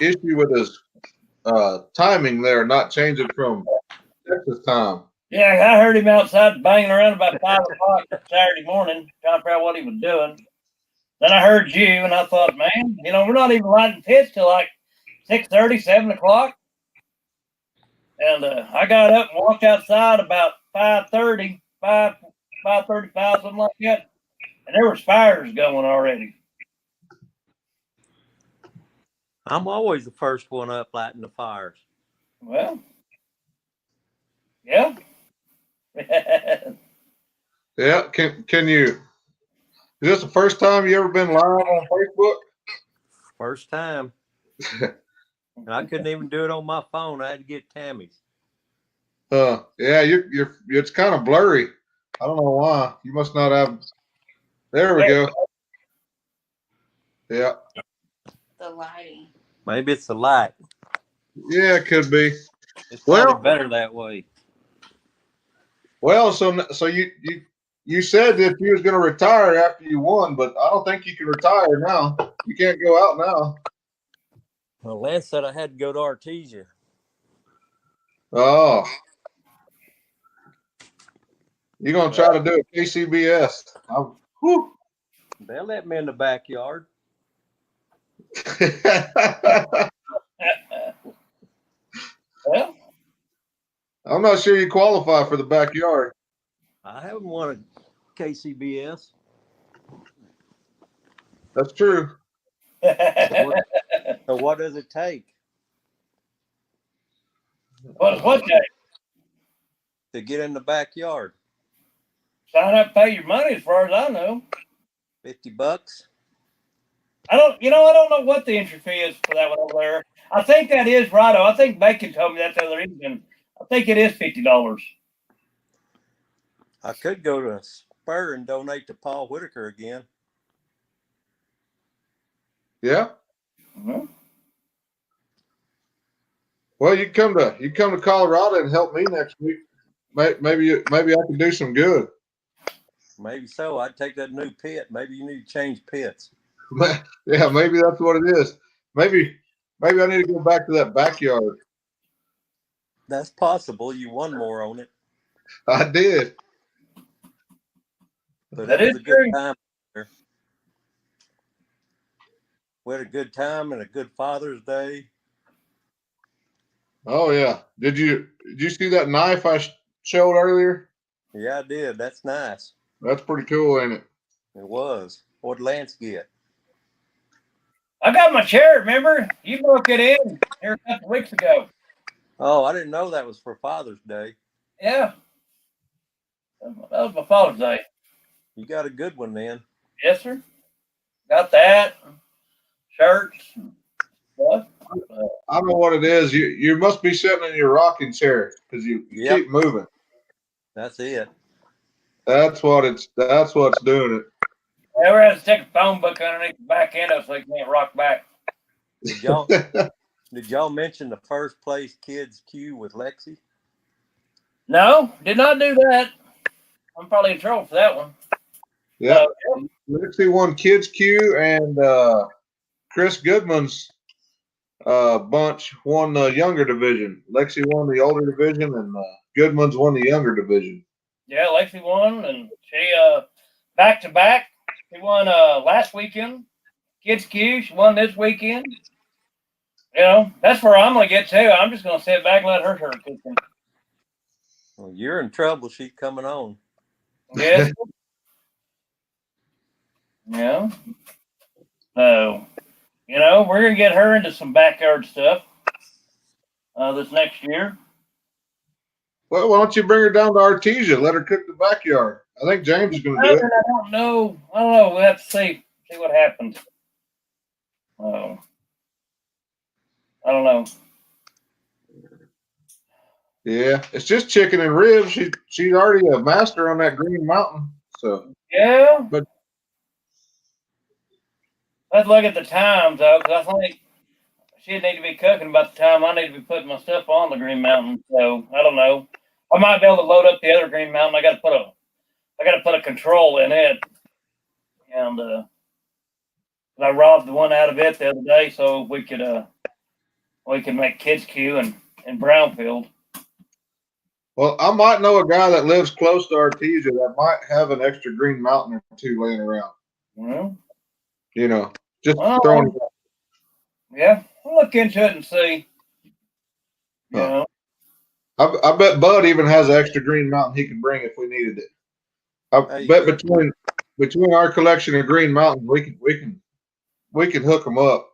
issue with his timing there, not changing from Texas time. Yeah, I heard him outside banging around about 5 o'clock Saturday morning, trying to figure out what he was doing. Then I heard you, and I thought, man, we're not even lighting pits till like 6:30, 7 o'clock. And I got up and walked outside about 5:30, 5:35, something like that. And there was fires going already. I'm always the first one up lighting the fires. Well, yeah. Yeah. Can you? Is this the first time you ever been live on Facebook? First time. And I couldn't even do it on my phone. I had to get Tammy's. Yeah. You're. It's kind of blurry. I don't know why. You must not have. There we go. Yeah. The lighting. Maybe it's the light. Yeah, it could be. It's probably Well, better that way. so you said that you was going to retire after you won, but I don't think you can retire now. You can't go out now. Well, Lance said I had to go to Artesia. Oh, you're going to try to do a KCBS. Whew. They'll let me in the backyard. Well, I'm not sure you qualify for the backyard. I haven't won a KCBS. That's true. So what does it take what day? to get in the backyard? Sign up, pay your money, as far as I know. $50? I don't know what the entry fee is for that one over there. I think that is right. I think Bacon told me that's the other evening. I think it is $50. I could go to Spur and donate to Paul Whitaker again. Yeah. Mm-hmm. Well, you come to Colorado and help me next week. Maybe I can do some good. Maybe so. I'd take that new pit. Maybe you need to change pits. Yeah, maybe that's what it is. Maybe I need to go back to that backyard. That's possible. You won more on it. I did. But That it was is a good true. time there. We had a good time and a good Father's Day. Oh yeah. Did you see that knife I showed earlier? Yeah, I did. That's nice. That's pretty cool, ain't it? It was. What'd Lance get? I got my chair, remember? You broke it in here a couple weeks ago. Oh, I didn't know that was for Father's Day. Yeah. That was my Father's Day. You got a good one then. Yes, sir. Got that. Shirts. Stuff. I know what it is. You must be sitting in your rocking chair because you Yep. keep moving. That's it. That's what's doing it. Never had to stick a phone book underneath the back end of it so you can't rock back. Did y'all mention the first place kids queue with Lexi? No, did not do that. I'm probably in trouble for that one. Yeah. Lexi won Kids Q and Chris Goodman's bunch won the younger division. Lexi won the older division and Goodman's won the younger division. Yeah, Lexi won, and she back to back. She won last weekend. Kids Q. She won this weekend. You know, that's where I'm gonna get to. I'm just gonna sit back and let her start cooking. Well, you're in trouble. She's coming on. Yes. Yeah. So, you know, we're gonna get her into some backyard stuff this next year. Well, why don't you bring her down to Artesia? Let her cook the backyard. I think James is going to do it. I don't know. We'll have to see what happens. I don't know. Yeah, it's just chicken and ribs. She's already a master on that Green Mountain. So Yeah. But- Let's look at the times though, because I think she'd need to be cooking about the time I need to be putting my stuff on the Green Mountain. So I don't know. I might be able to load up the other Green Mountain. I got to put a control in it, and I robbed the one out of it the other day, so we could make Kids Q in Brownfield. Well, I might know a guy that lives close to Artesia that might have an extra Green Mountain or two laying around. Well, You know, just well, throwing it out. yeah, we'll look into it and see. You know. I bet Bud even has an extra Green Mountain he can bring if we needed it. I bet between our collection of Green Mountains, we can hook them up.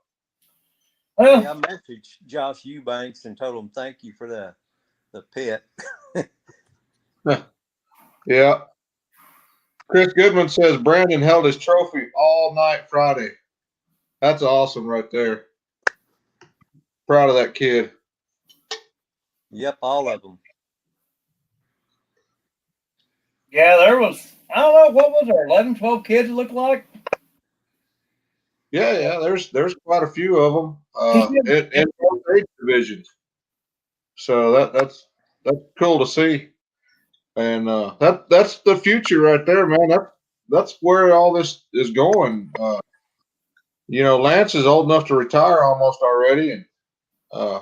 Well, Hey, I messaged Josh Eubanks and told him thank you for the pit. Yeah. Chris Goodman says Brandon held his trophy all night Friday. That's awesome right there. Proud of that kid. Yep, all of them. yeah, there was, I don't know, what was there, 11, 12 kids it looked like? Yeah. There's quite a few of them He said, in both age divisions. So that's cool to see, and that's the future right there, man. That's where all this is going. Lance is old enough to retire almost already, and uh,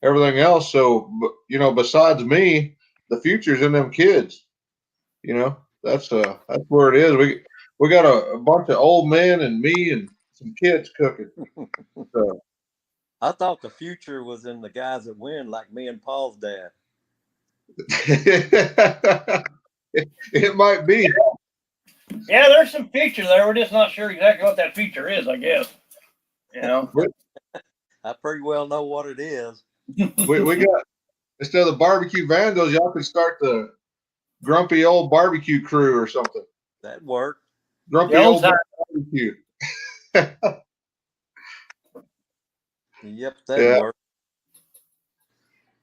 everything else. So, besides me, the future's in them kids. That's where it is. We got a bunch of old men and me and some kids cooking. So I thought the future was in the guys that win, like me and Paul's dad. it might be. yeah, there's some feature there. We're just not sure exactly what that feature is, I guess. You know? I pretty well know what it is. We got, instead of the barbecue vandals, y'all can start the grumpy old barbecue crew or something. That worked. Grumpy The old old time. barbecue. Yep, that Yeah, worked.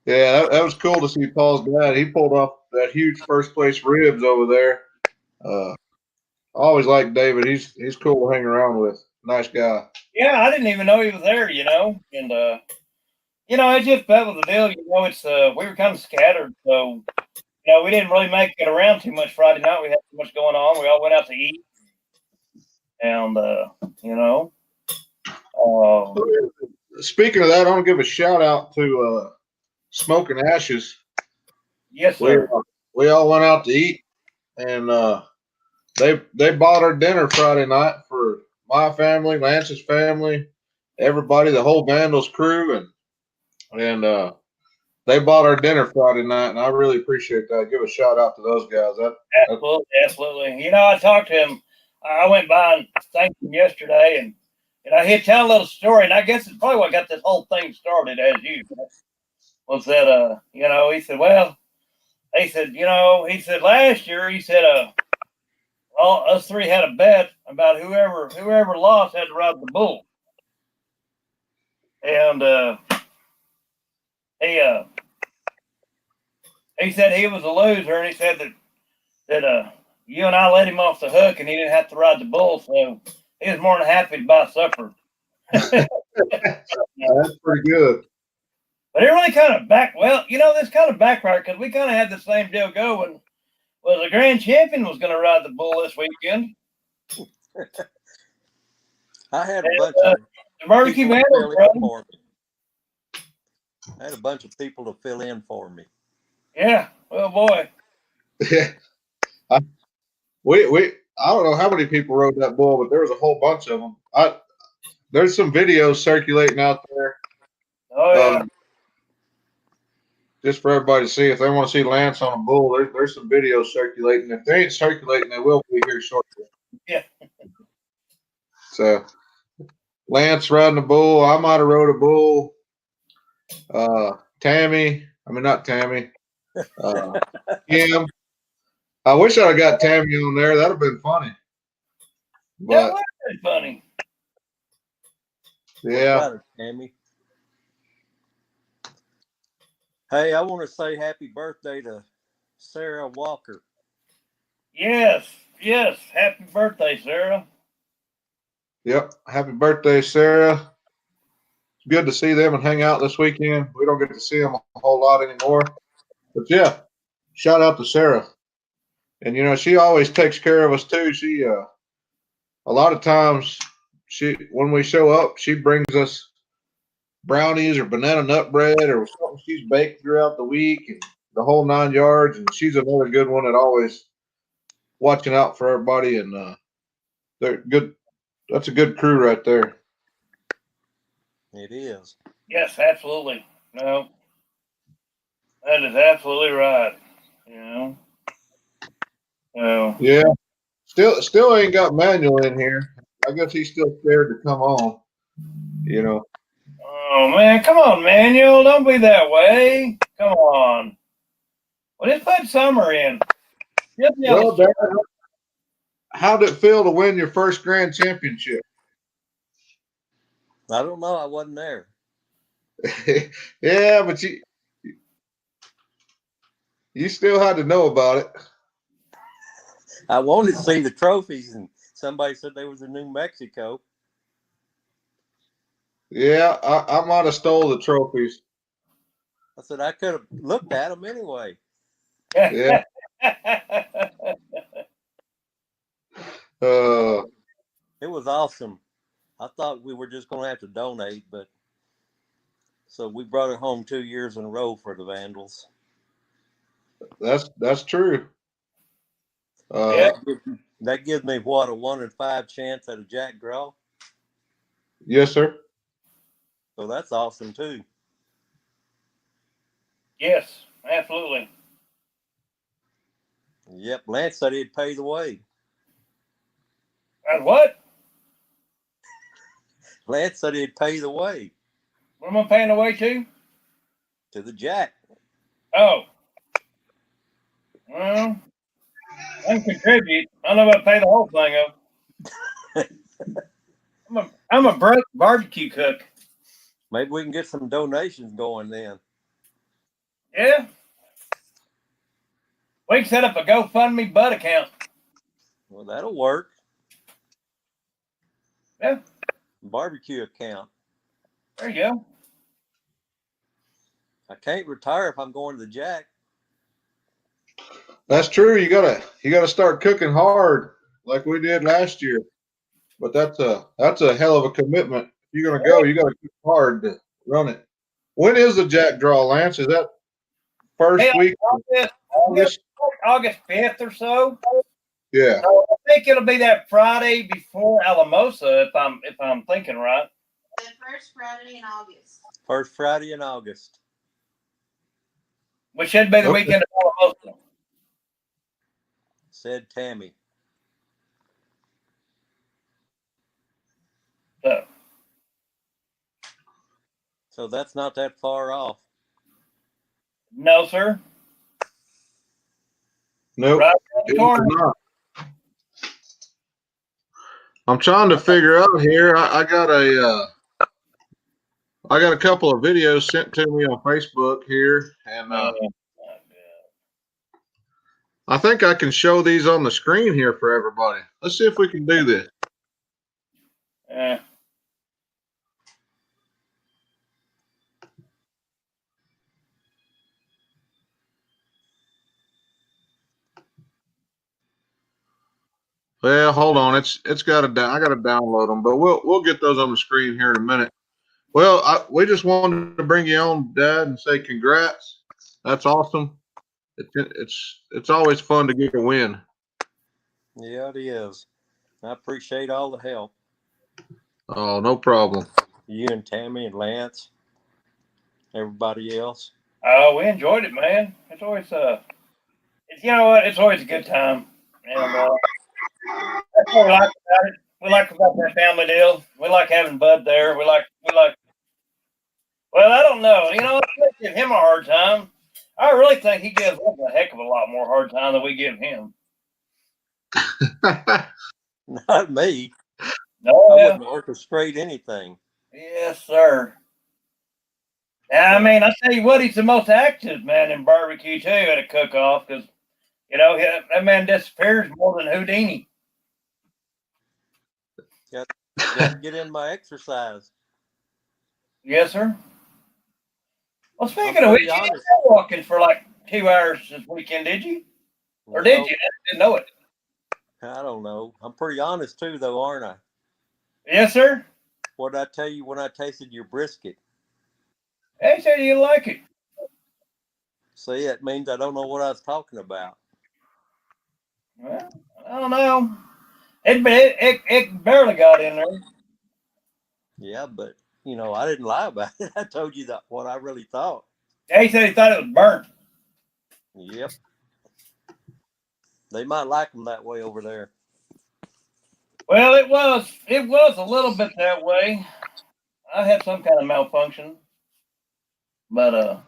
yeah, that was cool to see Paul's dad. He pulled off that huge first place ribs over there. I always liked David. He's cool to hang around with. Nice guy. Yeah, I didn't even know he was there, and it just that was the deal. It's we were kind of scattered, so we didn't really make it around too much Friday night. We had too much going on. We all went out to eat, and um, Speaking of that, I want to give a shout out to Smoking Ashes. yes, We sir. we all went out to eat, and they bought our dinner Friday night for my family, Lance's family, everybody, the whole Vandals crew, and they bought our dinner Friday night, and I really appreciate that. Give a shout out to those guys. That Absolutely, absolutely. I talked to him. I went by and thanked him yesterday, and he'd tell a little story, and I guess it's probably what got this whole thing started, as usual. Was that he said, well, he said last year, he said, all us three had a bet about whoever lost had to ride the bull, and he he said he was a loser, and he said that you and I let him off the hook, and he didn't have to ride the bull, so he was more than happy to buy supper. that's pretty good. But it really kind of this kind of backfired because we kind of had the same deal going. Well, the grand champion was going to ride the bull this weekend. I had a bunch The of barbecue people to Vandals, fill in bro. for me. I had a bunch of people to fill in for me. Yeah, well, boy. Yeah, we I don't know how many people rode that bull, but there was a whole bunch of them. There's some videos circulating out there. Oh yeah. Just for everybody to see. If they want to see Lance on a bull, there's some videos circulating. If they ain't circulating, they will be here shortly. Yeah. So Lance riding a bull. I might have rode a bull. Not Tammy. Kim. I wish I'd have got Tammy on there. That'd have been funny. That But was pretty funny. yeah, What about it, Tammy? Hey, I want to say happy birthday to Sarah Walker. Yes, yes. Happy birthday, Sarah. yep. Happy birthday, Sarah. It's good to see them and hang out this weekend. We don't get to see them a whole lot anymore. But yeah, shout out to Sarah. And she always takes care of us too. She a lot of times when we show up, she brings us brownies or banana nut bread or something she's baked throughout the week and the whole 9 yards. And she's another good one that always watching out for everybody. And they're good. That's a good crew right there. It is. Yes, absolutely. No, that is absolutely right. So Yeah. Still ain't got Manuel in here. I guess he's still scared to come on. Oh man, come on, Manuel, don't be that way. Come on. Well, just put summer in. Well, Dad, how'd it feel to win your first grand championship? I don't know. I wasn't there. Yeah, but you still had to know about it. I wanted to see the trophies, and somebody said they was in New Mexico. Yeah, I might have stole the trophies. I said I could have looked at them anyway. Yeah. It was awesome. I thought we were just going to have to donate, but so we brought it home 2 years in a row for the Vandals. That's true. Yeah. That gives me what, a 1 in 5 chance at a jack draw. Yes, sir. So that's awesome too. Yes, absolutely. Yep, Lance said he'd pay the way. And what? Lance said he'd pay the way What am I paying away to? to the jack. Oh. Well, I can contribute. I don't know if I pay the whole thing up. I'm a broke barbecue cook. Maybe we can get some donations going then. Yeah. We can set up a GoFundMe butt account. Well, that'll work. Yeah. Barbecue account. There you go. I can't retire if I'm going to the jack. That's true. You gotta start cooking hard like we did last year. But that's a hell of a commitment. If you're gonna go, you gotta cook hard to run it. When is the jack draw, Lance? Is that first Hey, week of August? August 5th or so. Yeah. So I think it'll be that Friday before Alamosa, if I'm thinking right. The first Friday in August. First Friday in August. Which should be the Okay. weekend of Alamosa. Said Tammy. So that's not that far off. No, sir. Nope. Right around It the is corner. not. I'm trying to figure out here. I got a couple of videos sent to me on Facebook here, and I think I can show these on the screen here for everybody. Let's see if we can do this. Yeah. Well, hold on. It's got to. I got to download them, but we'll get those on the screen here in a minute. Well, we just wanted to bring you on, Dad, and say congrats. That's awesome. It's always fun to get a win. Yeah, it is. I appreciate all the help. Oh, no problem. You and Tammy and Lance, everybody else. Oh, we enjoyed it, man. It's always you know what? It's always a good time, and that's what we like about it. We like about that family deal. We like having Bud there. We like. Well, I don't know. You know, let's give him a hard time. I really think he gives us a heck of a lot more hard time than we give him. Not me. No, I yeah. wouldn't orchestrate anything. Yes, sir. I mean, I tell you what, he's the most active man in barbecue too at a cook-off because you know that man disappears more than Houdini. Got to get in my exercise. Yes, sir. Well, speaking I'm of which, pretty you didn't honest. go walking for like 2 hours this weekend, did you? Or did you? I didn't know it. I don't know. I'm pretty honest too, though, aren't I? Yes, sir. What did I tell you when I tasted your brisket? They said you like it. See, it means I don't know what I was talking about. Well, I don't know. It barely got in there. Yeah, but you know, I didn't lie about it. I told you that what I really thought. He said he thought it was burnt. Yep. They might like them that way over there. Well, it was a little bit that way. I had some kind of malfunction, but All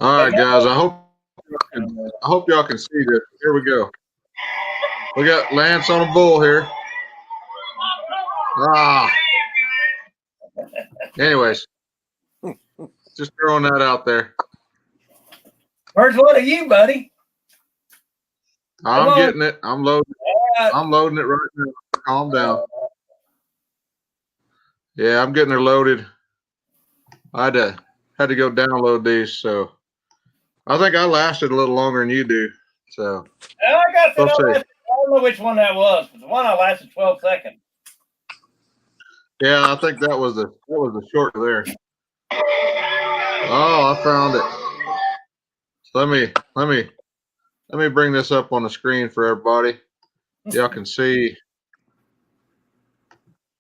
right, guys. I hope y'all can see this. Here we go. We got Lance on a bull here. Ah. Anyways, just throwing that out there. Where's one of you, buddy? I'm getting it. I'm loading. Right. I'm loading it right now. Calm down. Yeah, I'm getting her loaded. I had to go download these, so I think I lasted a little longer than you do. So Like I said, we'll see. I don't know which one that was. The one I lasted 12 seconds. Yeah, I think that was the short there. Oh, I found it. So let me bring this up on the screen for everybody. Y'all can see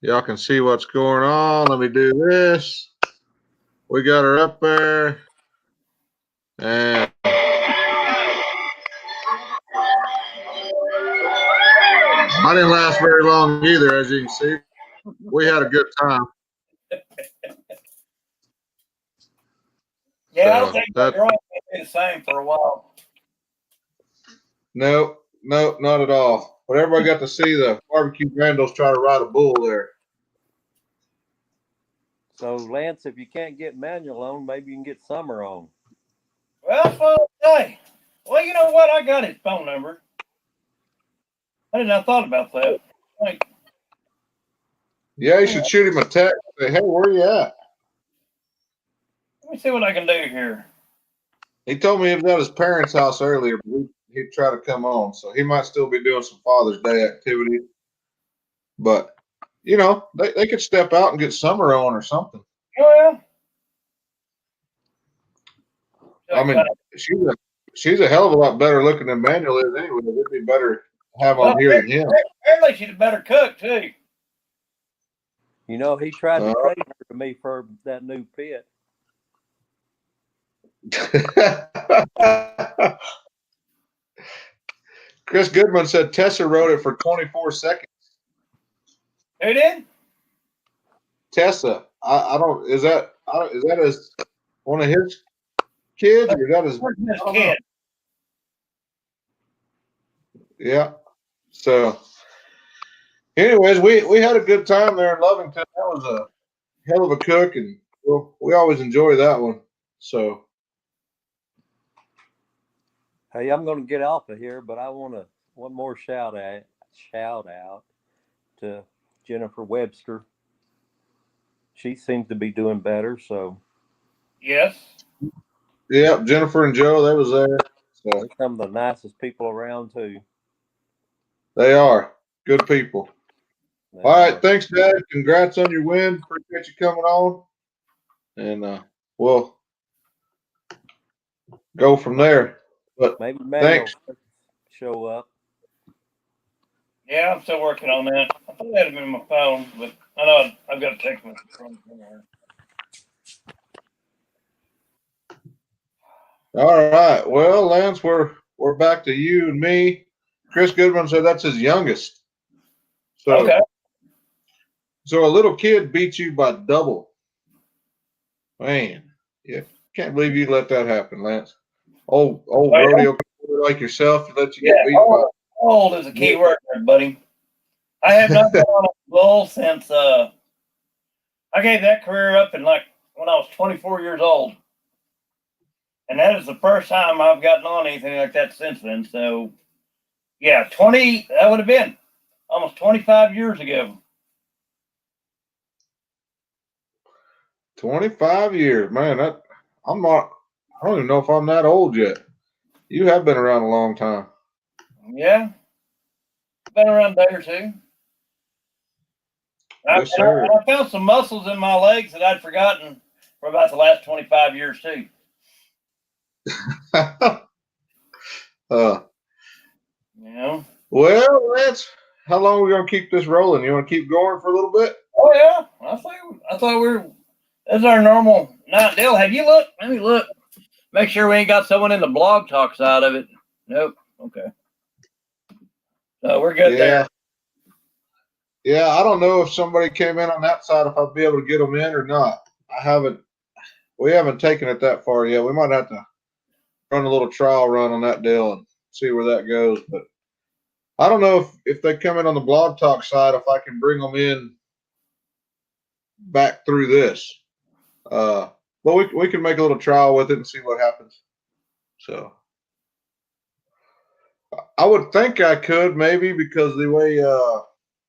what's going on. Let me do this. We got her up there. And I didn't last very long either, as you can see. We had a good time. Yeah, I don't think that girl be the same for a while. No, not at all. But everybody got to see the barbecue Vandals try to ride a bull there. So, Lance, if you can't get Manuel on, maybe you can get Summer on. Well, that's what I say. Well, you know what? I got his phone number. I didn't have thought about that. Like, Yeah, you should shoot him a text. Say, hey, where you at? let me see what I can do here. He told me he was at his parents' house earlier, but he'd try to come on. So he might still be doing some Father's Day activity. But, you know, they could step out and get Summer on or something. Oh, yeah. I mean, she's a hell of a lot better looking than Manuel is anyway. It'd be better to have on here than him. Apparently, she's a better cook, too. You know, he tried to trade her to me for that new pit. Chris Goodman said Tessa rode it for 24 seconds. Who did? Tessa. I don't. Is that his one of his kids or is that his kid? Yeah. So, anyways, we had a good time there in Lovington. That was a hell of a cook, and we always enjoy that one. So, hey, I'm going to get off of here, but I want one more shout out to Jennifer Webster. She seems to be doing better. So, yes. Yeah, Jennifer and Joe, they was there. So they're some of the nicest people around too. They are good people. All right, thanks, Dad. Congrats on your win. Appreciate you coming on, and we'll go from there. But maybe Manuel thanks. show up. Yeah, I'm still working on that. I thought I had him in my phone, but I know I've got a text message from him somewhere. All right. Well, Lance, we're back to you and me. Chris Goodman said that's his youngest. So, okay. So a little kid beat you by double. Man, yeah, can't believe you let that happen, Lance. Old rodeo like yourself let you get beat by. Old is a key word, buddy. I have not been on a bull since I gave that career up when I was 24 years old. And that is the first time I've gotten on anything like that since then. So, yeah, that would have been almost 25 years ago. 25 years, man. I don't even know if I'm that old yet. You have been around a long time. Yeah, been around a day or two. Yes, sir. I found some muscles in my legs that I'd forgotten for about the last 25 years too. Yeah. Well, how long are we gonna keep this rolling? You want to keep going for a little bit? Oh yeah, I thought that's our normal night deal. Have you looked? Let me look. Make sure we ain't got someone in the blog talk side of it. Nope. Okay. So we're good there. Yeah, I don't know if somebody came in on that side, if I'd be able to get them in or not. We haven't taken it that far yet. We might have to run a little trial run on that deal and see where that goes. But I don't know if they come in on the blog talk side, if I can bring them in back through this. But we can make a little trial with it and see what happens. So I would think I could maybe because the way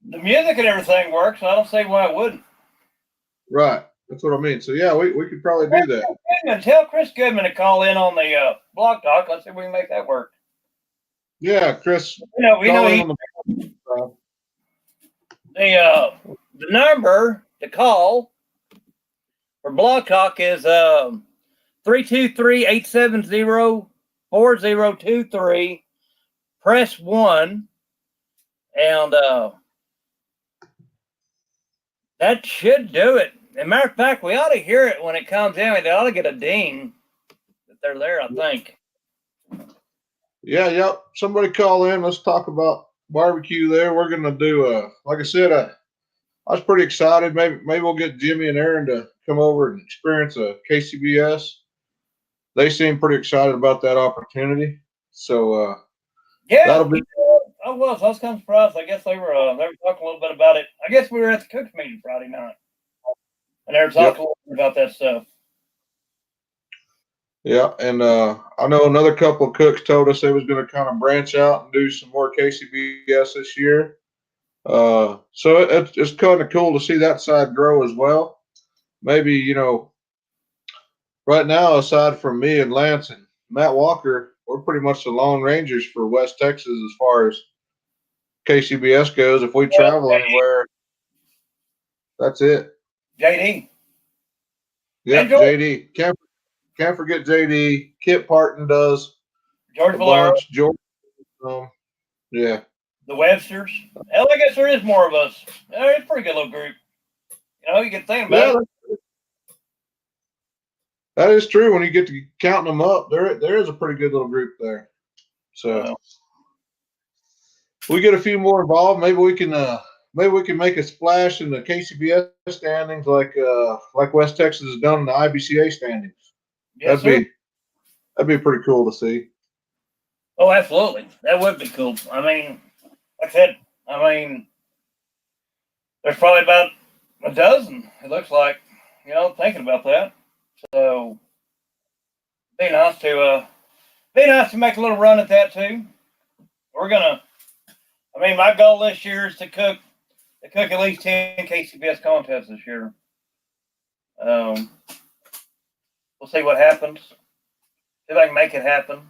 The music and everything works. I don't see why it wouldn't. right. That's what I mean. So yeah, we could probably do that. Goodman, tell Chris Goodman to call in on the blog talk. Let's see if we can make that work. Yeah, Chris. We know he, the number to call for blog talk is 323-870-4023. Press 1, and that should do it. As a matter of fact, we ought to hear it when it comes in. They ought to get a ding that they're there, I think. Yeah, yep. Somebody call in. Let's talk about barbecue there. We're gonna do like I said, I was pretty excited. Maybe we'll get Jimmy and Aaron to come over and experience a KCBS. They seem pretty excited about that opportunity. So yeah, that'll be. I was kind of surprised. I guess they were talking a little bit about it. I guess we were at the Cooks meeting Friday night, and they were talking a little bit about that stuff. Yeah, and I know another couple of cooks told us they was going to kind of branch out and do some more KCBS this year. So it's kind of cool to see that side grow as well. Maybe right now, aside from me and Lance and Matt Walker, we're pretty much the Lone Rangers for West Texas as far as KCBS goes. If we travel anywhere, that's it. JD. Yep, JD. Can't forget JD. Kit Parton does George a Valero. bunch. George, yeah. The Websters. Hell, I guess there is more of us. It's a pretty good little group. You can think about it. That is true. When you get to counting them up, there is a pretty good little group there. So we get a few more involved. Maybe we can make a splash in the KCBS standings like West Texas has done in the IBCA standings. Yes, that'd be pretty cool to see. Oh, absolutely. That would be cool. I mean, like I said, there's probably about a dozen, it looks like, thinking about that. So be nice to make a little run at that too. My goal this year is to cook at least 10 KCBS contests this year. We'll see what happens. See if I can make it happen.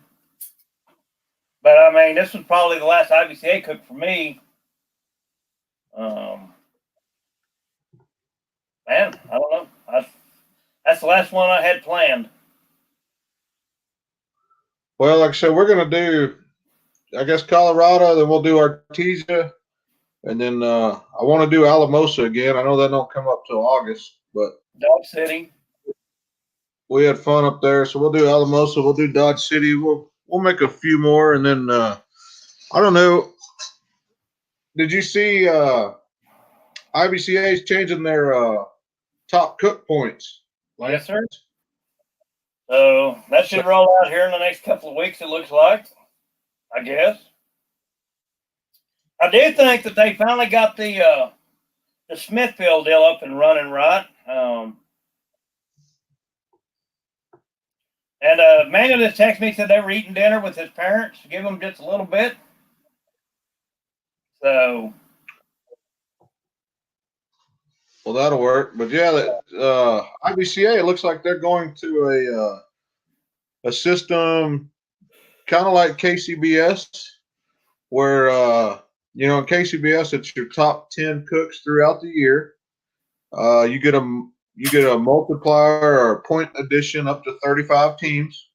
But this was probably the last IBCA cook for me. Man, I don't know. That's the last one I had planned. Well, like I said, we're gonna do, I guess, Colorado. Then we'll do Artesia, and then I want to do Alamosa again. I know that don't come up till August, but Dodge City. We had fun up there, so we'll do Alamosa. We'll do Dodge City. We'll make a few more, and then I don't know. Did you see IBCA is changing their top cook points? Yes, sir. So that should roll out here in the next couple of weeks, it looks like, I guess. I do think that they finally got the Smithfield deal up and running right. And Manuel just texted me, said they were eating dinner with his parents. Give them just a little bit. So. Well, that'll work. But yeah, IBCA, it looks like they're going to a system kind of like KCBS, where in KCBS it's your top 10 cooks throughout the year. You get a multiplier or a point addition up to 35 teams.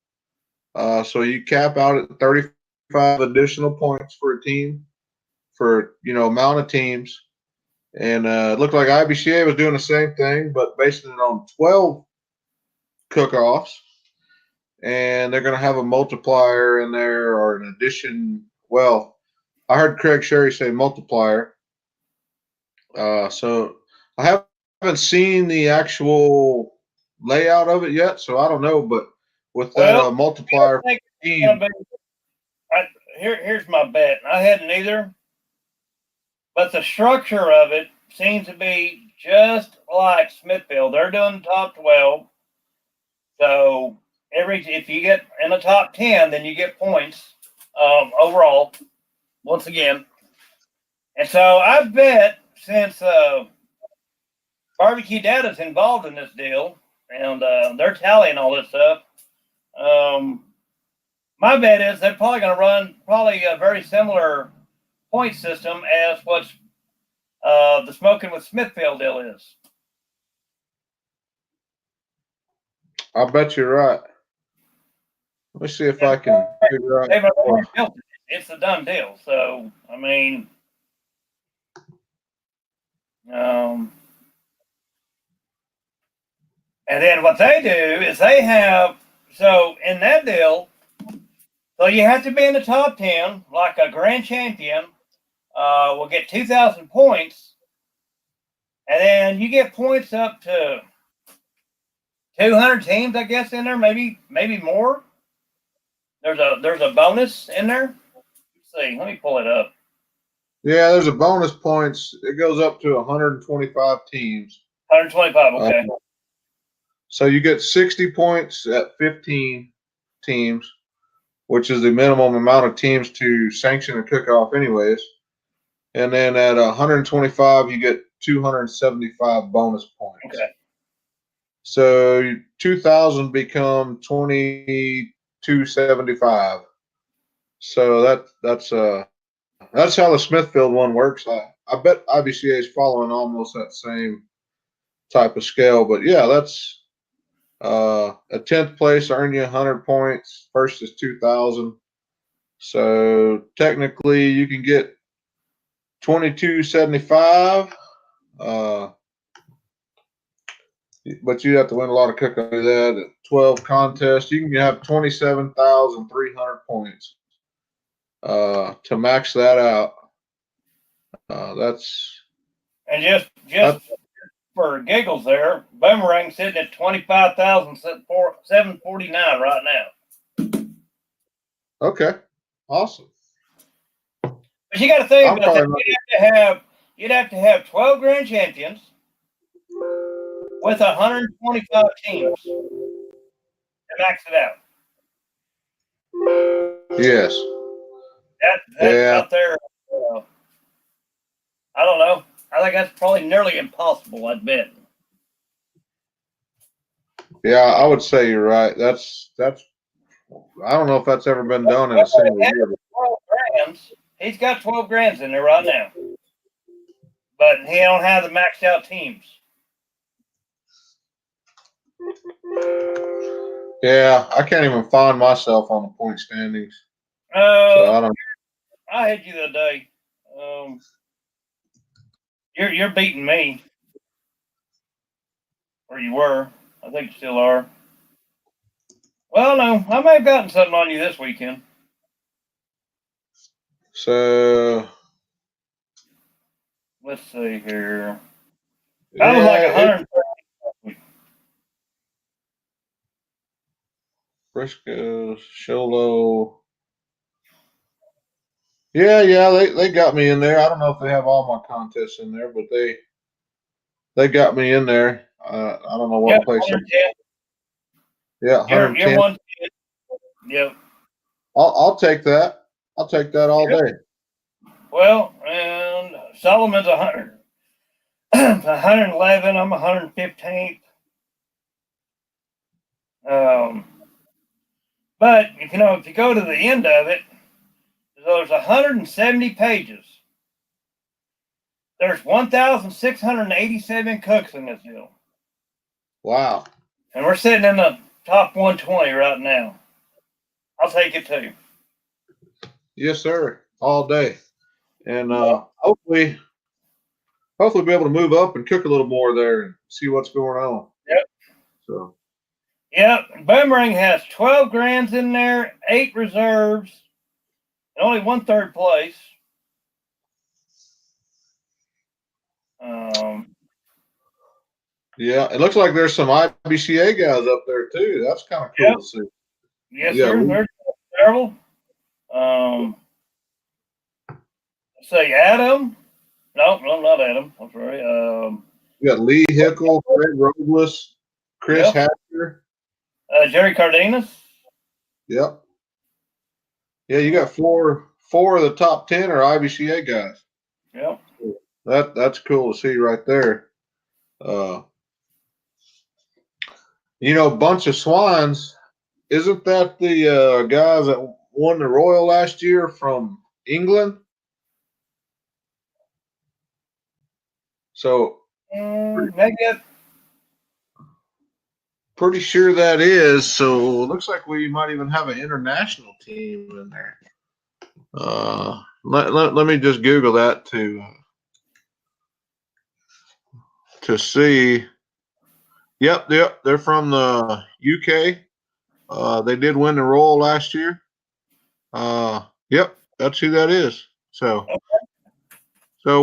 So you cap out at 35 additional points for a team for amount of teams. And it looked like IBCA was doing the same thing, but basing it on 12 cook-offs. And they're going to have a multiplier in there or an addition. Well, I heard Craig Sherry say multiplier. So I haven't seen the actual layout of it yet, so I don't know. But with that Well, I multiplier think it's team, gonna be. Here's my bet. I hadn't either, but the structure of it seems to be just like Smithfield. They're doing top 12, so if you get in the top 10, then you get points overall. Once again, and so I bet since Barbecue Data's involved in this deal and they're tallying all this stuff. Um, my bet is they're probably going to run probably a very similar point system as what's the Smoking with Smithfield deal is. I bet you're right. Let me see if I can figure out. They've already built it. It's a done deal. So I mean, and then what they do is they have so in that deal. So you have to be in the top 10, like a grand champion will get 2,000 points, and then you get points up to 200 teams, I guess, in there, maybe more. There's a bonus in there. Let's see, let me pull it up. Yeah, there's a bonus points. It goes up to 125 teams. 125, okay. So you get 60 points at 15 teams, which is the minimum amount of teams to sanction a cook-off, anyways. And then at 125, you get 275 bonus points. Okay. So 2,000 become 2,275. So that's how the Smithfield one works. I bet IBCA is following almost that same type of scale. But yeah, that's a 10th place earn you 100 points. First is 2,000. So technically, you can get 2275. But you have to win a lot of cook under that. At 12 contests, you can have 27,300 points. To max that out, that's And just for giggles there, Boomerang sitting at 25,749 right now. okay. Awesome. But you got to think I'm about that. probably You'd have to have 12 grand champions with 125 teams to max it out. yes. That's Yeah. out there. I don't know. I think that's probably nearly impossible. I'd bet. Yeah, I would say you're right. That's. I don't know if that's ever been done in a single year. 12 grands. He's got 12 grands in there right now, but he don't have the maxed out teams. Yeah, I can't even find myself on the point standings. So I don't. I had you the other day. You're beating me, or you were. I think you still are. Well, no, I may have gotten something on you this weekend. So Let's see here. I was like 100. Briscoe, Sholo. Yeah, they got me in there. I don't know if they have all my contests in there, but they got me in there. I don't know what place. 110. Yeah, You're 110. 110. Yep. I'll take that. I'll take that all day. Well, and Solomon's 100. 111. I'm 115th. But if you go to the end of it, there's 170 pages. There's 1,687 cooks in this deal. Wow. And we're sitting in the top 120 right now. I'll take it too. Yes, sir. All day. And hopefully be able to move up and cook a little more there and see what's going on. Yep. So. Yep. Boomerang has 12 grands in there, 8 reserves, and only 1 third place. Yeah, it looks like there's some IBCA guys up there too. That's kind of cool Yep. to see. Yes, Yeah, sir. There's several. Let's say Adam. No, not Adam. I'm sorry. we got Lee Hickle, Fred Robles, Chris Yep. Hatcher. Jerry Cardenas. Yep. Yeah, you got four of the top 10 are IBCA guys. Yep. That's cool to see right there. Bunch of Swines. Isn't that the guys that won the Royal last year from England? So Maybe pretty sure that is. So it looks like we might even have an international team in there. Let me just Google that to see. Yep, they're from the UK. They did win the Royal last year. Yep, that's who that is. So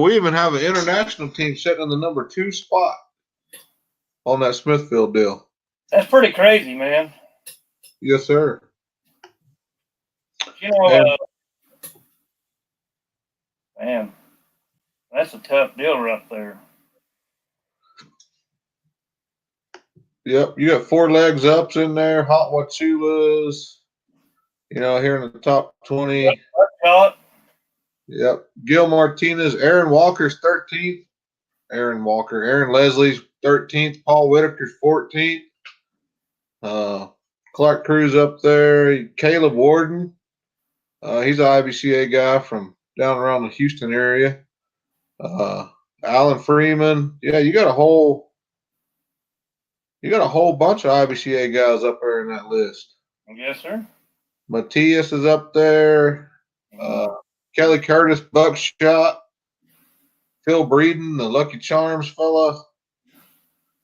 we even have an international team sitting in the number 2 spot on that Smithfield deal. that's pretty crazy, man. Yes, sir. Man, that's a tough deal right there. Yep, you got 4 legs ups in there, Hot Wachulas, here in the top 20. Yep. Gil Martinez, Aaron Walker's 13th. Aaron Leslie's 13th. Paul Whitaker's 14th. Clark Cruz up there. Caleb Warden. He's an IBCA guy from down around the Houston area. Alan Freeman. Yeah, you got a whole bunch of IBCA guys up there in that list. Yes, sir. Matthias is up there. Kelly Curtis, Buckshot. Phil Breeden, the Lucky Charms fella.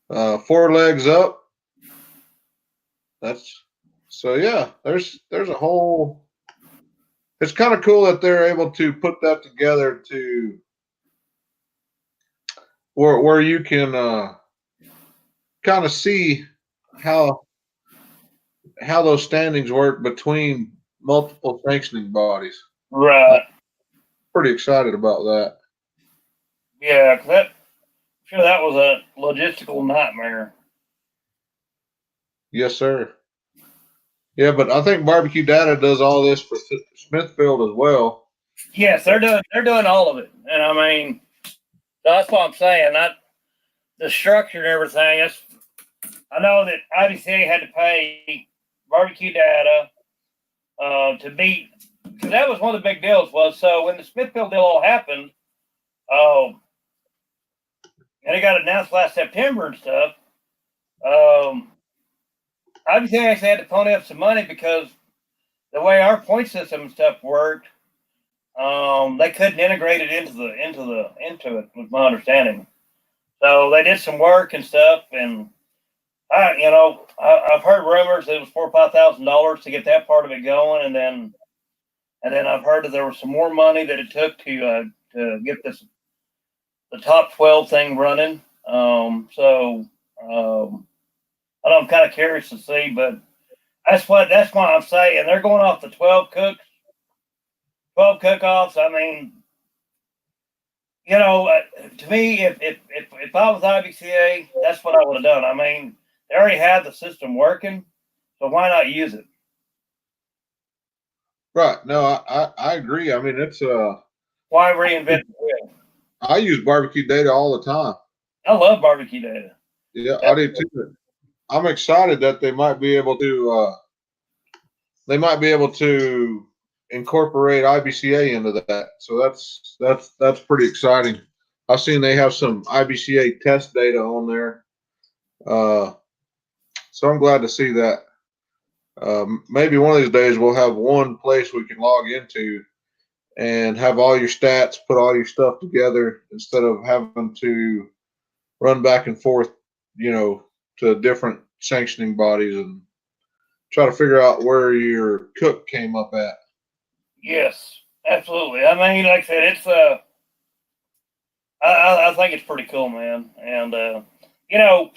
4 legs up. Yeah, there's a whole. It's kind of cool that they're able to put that together to where you can kind of see how those standings work between multiple sanctioning bodies. Right. Pretty excited about that. Yeah, because that was a logistical nightmare. Yes, sir. Yeah, but I think Barbecue Data does all this for Smithfield as well. Yes, they're doing all of it, and I mean, that's what I'm saying. The structure and everything. I know that IBCA had to pay Barbecue Data to beat, because that was one of the big deals. Was so when the Smithfield deal all happened, and it got announced last September and stuff. IBCA actually had to pony up some money because the way our point system and stuff worked, they couldn't integrate it into it, was my understanding. So they did some work and stuff, and I've heard rumors that it was $4,000 or $5,000 to get that part of it going, and then I've heard that there was some more money that it took to get the top 12 thing running. I'm kind of curious to see, but that's why I'm saying they're going off the 12 cook-offs. I mean, to me, if I was IBCA, that's what I would have done. I mean, they already had the system working, so why not use it? Right. No, I agree. I mean, it's why reinvent the wheel? I use Barbecue Data all the time. I love Barbecue Data. Yeah, I do too. I'm excited that they might be able to incorporate IBCA into that. So that's pretty exciting. I've seen they have some IBCA test data on there. So I'm glad to see that. Maybe one of these days we'll have one place we can log into and have all your stats, put all your stuff together instead of having to run back and forth, to different sanctioning bodies and try to figure out where your cook came up at. Yes, absolutely. I mean, like I said, I think it's pretty cool, man. And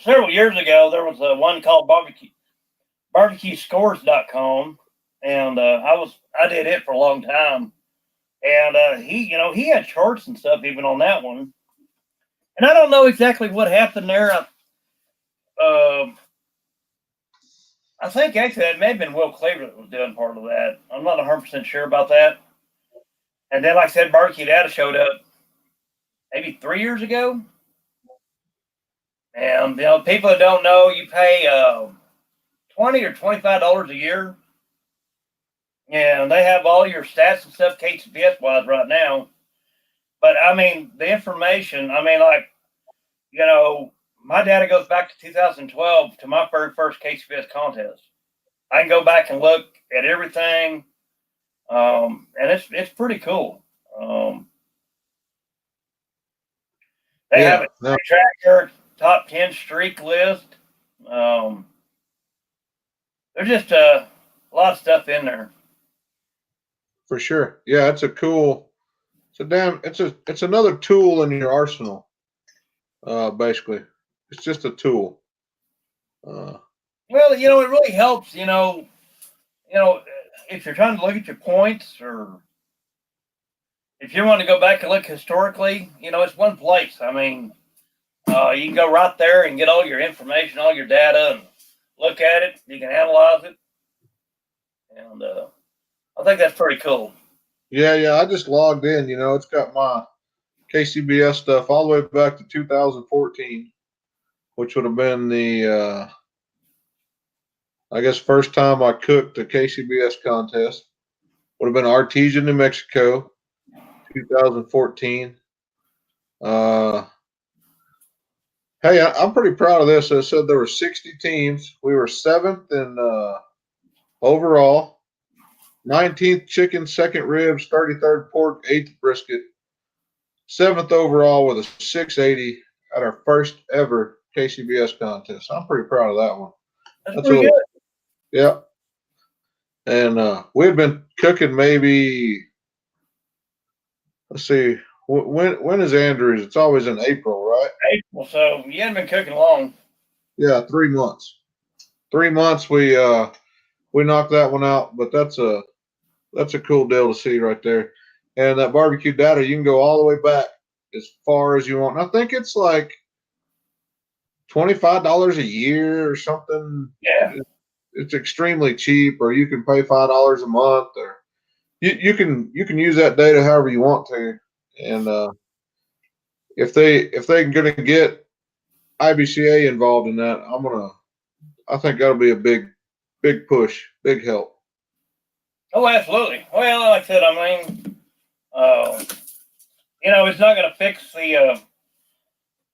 several years ago there was one called barbecuescores.com, and I did it for a long time. And he had charts and stuff even on that one. And I don't know exactly what happened there. I think actually it may have been Will Cleaver that was doing part of that. I'm not 100% sure about that. And then, like I said, Barbecue Data showed up maybe 3 years ago. And people that don't know, you pay $20 or $25 a year, and they have all your stats and stuff KCBS wise right now. But I mean, the information. I mean, like my data goes back to 2012 to my very first KCBS contest. I can go back and look at everything, and it's pretty cool. They have a tracker top 10 streak list. There's just a lot of stuff in there. For sure. Yeah, it's another tool in your arsenal. Basically, it's just a tool. Well, it really helps. If you're trying to look at your points, or if you want to go back and look historically, it's one place. I mean, you can go right there and get all your information, all your data, and look at it. You can analyze it, and I think that's pretty cool. Yeah. I just logged in. It's got my KCBS stuff all the way back to 2014, which would have been the I guess first time I cooked a KCBS contest. Would have been Artesia, New Mexico, 2014. Hey, I'm pretty proud of this. I said there were 60 teams. We were 7th in overall, 19th chicken, 2nd ribs, 33rd pork, 8th brisket, 7th overall with a 680 at our first ever KCBS contest. I'm pretty proud of that one. That's pretty good. Yeah. And we had been cooking maybe, let's see, when is Andrews? It's always in April, right? April. So you hadn't been cooking long. Yeah, 3 months. 3 months we knocked that one out, but that's a cool deal to see right there. And that barbecue data, you can go all the way back as far as you want. And I think it's like $25 a year or something. Yeah. It's extremely cheap, or you can pay $5 a month, or you can use that data however you want to. And if they're gonna get IBCA involved in that, I think that'll be a big push, big help. Oh, absolutely. Well, like I said, I mean, it's not going to fix it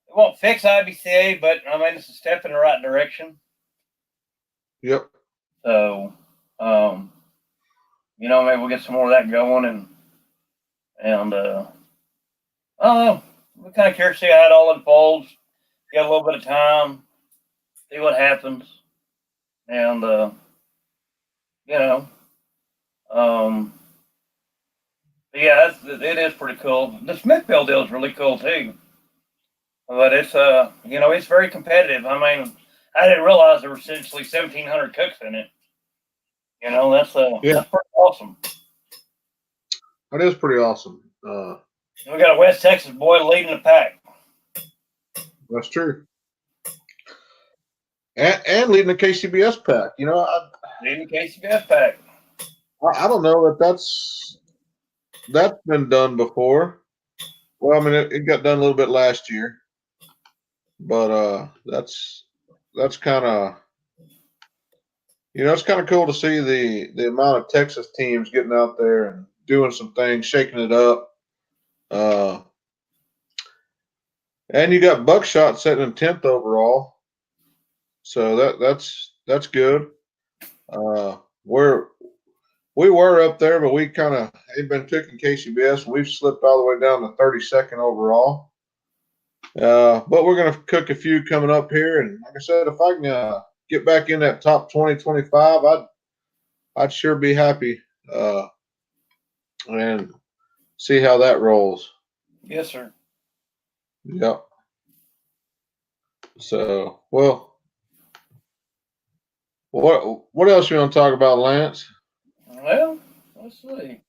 won't fix IBCA, but I mean, it's a step in the right direction. Yep. So, maybe we'll get some more of that going, and I don't know. We're kind of curious to see how it all unfolds. Get a little bit of time, see what happens, and yeah, it is pretty cool. The Smithville deal is really cool too, but it's it's very competitive. I mean, I didn't realize there were essentially 1,700 cooks in it. That's pretty awesome. That is pretty awesome. We got a West Texas boy leading the pack. That's true. And leading the KCBS pack. Leading the KCBS pack. I don't know that that's been done before. Well, I mean, it got done a little bit last year, but that's kind of it's kind of cool to see the amount of Texas teams getting out there and doing some things, shaking it up. And you got Buckshot sitting in 10th overall, so that's good. We were up there, but we kind of had been cooking KCBS, and we've slipped all the way down to 32nd overall. But we're going to cook a few coming up here, and like I said, if I can get back in that top 20, 25, I'd sure be happy and see how that rolls. Yes, sir. Yep. So, well, what else you want to talk about, Lance? Well, let's see.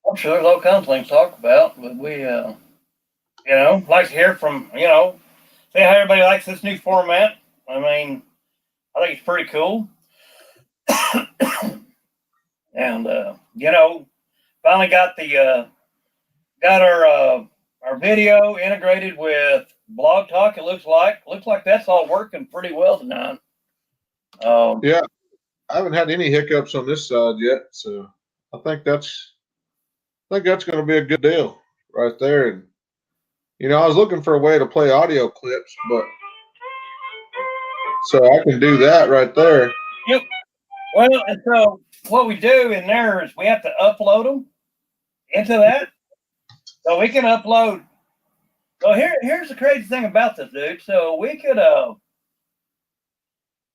I'm sure there's all kinds of things to talk about, but we, like to hear from, see how everybody likes this new format. I mean, I think it's pretty cool. And, finally got our video integrated with Blog Talk. It looks like that's all working pretty well tonight. Yeah, I haven't had any hiccups on this side yet, so I think that's going to be a good deal right there. And I was looking for a way to play audio clips, but so I can do that right there. Yep. Well, and so what we do in there is we have to upload them into that, so we can upload. So here's the crazy thing about this, dude. So we could,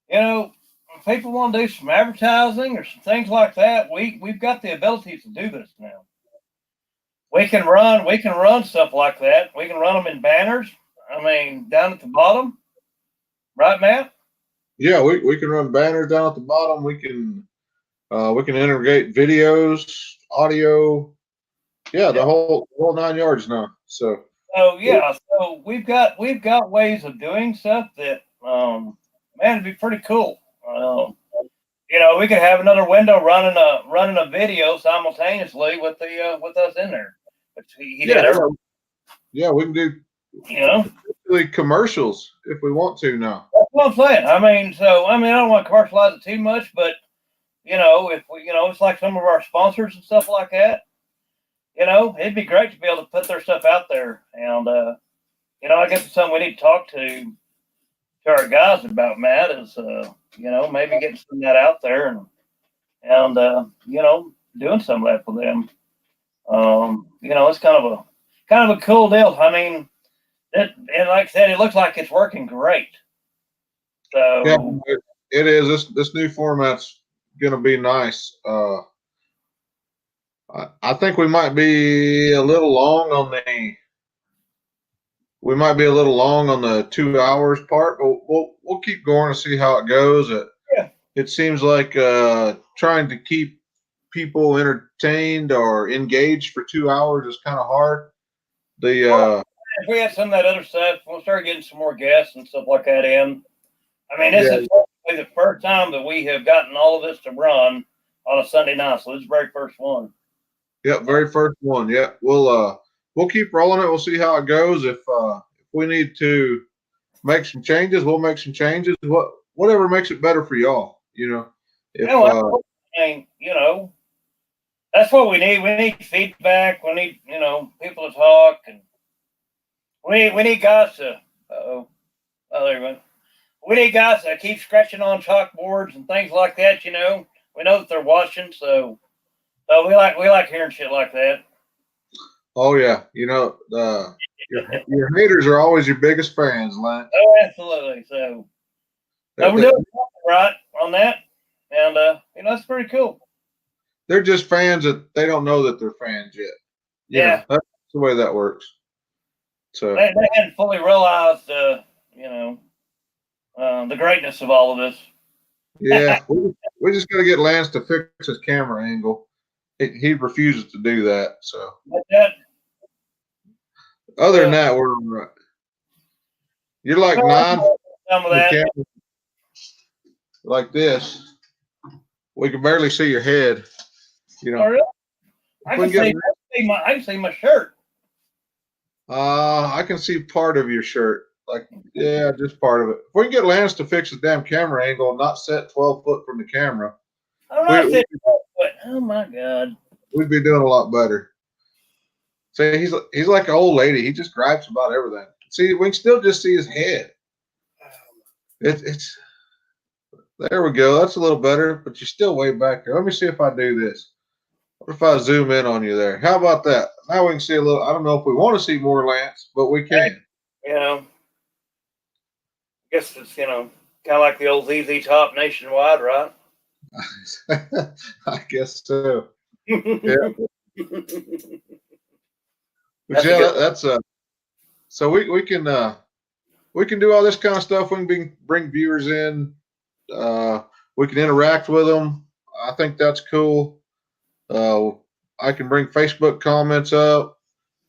if people want to do some advertising or some things like that, we've got the ability to do this now. We can run stuff like that. We can run them in banners. I mean, down at the bottom, right, Matt? Yeah, we can run banners down at the bottom. We can integrate videos, audio. Yeah, the whole 9 yards now. So. Oh yeah, so we've got ways of doing stuff that man, it'd be pretty cool. We could have another window running a video simultaneously with the with us in there. He did everything. Yeah, we can do commercials if we want to now. That's what I'm saying. I don't want to commercialize it too much, but if we, it's like some of our sponsors and stuff like that. It'd be great to be able to put their stuff out there, and I guess it's something we need to talk to our guys about. Matt is, maybe getting some of that out there and doing some of that for them. It's kind of a cool deal. I mean, and like I said, it looks like it's working great. So yeah, it is. This new format's gonna be nice. I think we might be a little long on the 2 hours part, but we'll keep going and see how it goes. It seems like trying to keep people entertained or engaged for 2 hours is kind of hard. If we had some of that other stuff, we'll start getting some more guests and stuff like that in. I mean, this is the first time that we have gotten all of this to run on a Sunday night, so this is the very first one. Yep, very first one. Yeah, we'll keep rolling it. We'll see how it goes. If we need to make some changes, we'll make some changes. Whatever makes it better for y'all. That's what we need. We need feedback. We need people to talk, and we need guys to. Oh, there you go. We need guys that keep scratching on chalkboards and things like that. We know that they're watching, so we like hearing shit like that. Oh yeah, your haters are always your biggest fans, Lance. Oh, absolutely. So we're doing right on that, and it's pretty cool. They're just fans that they don't know that they're fans yet. That's the way that works. So they hadn't fully realized, the greatness of all of this. Yeah, we just got to get Lance to fix his camera angle. He refuses to do that. So other than that, we're all right. You're like 9 some of that. Like this. We can barely see your head. Oh, really? I can see my shirt. I can see part of your shirt. Just part of it. If we can get Lance to fix the damn camera angle and not set 12 foot from the camera. I'm not saying 12 foot. Oh my God. We'd be doing a lot better. See, he's like an old lady. He just gripes about everything. See, we can still just see his head. It's there we go. That's a little better, but you're still way back there. Let me see if I do this. What if I zoom in on you there? How about that? Now we can see a little. I don't know if we want to see more, Lance, but we can. I guess it's, kind of like the old ZZ Top nationwide, right? I guess so. Yeah. But that's So we can do all this kind of stuff. We can bring viewers in. We can interact with them. I think that's cool. I can bring Facebook comments up.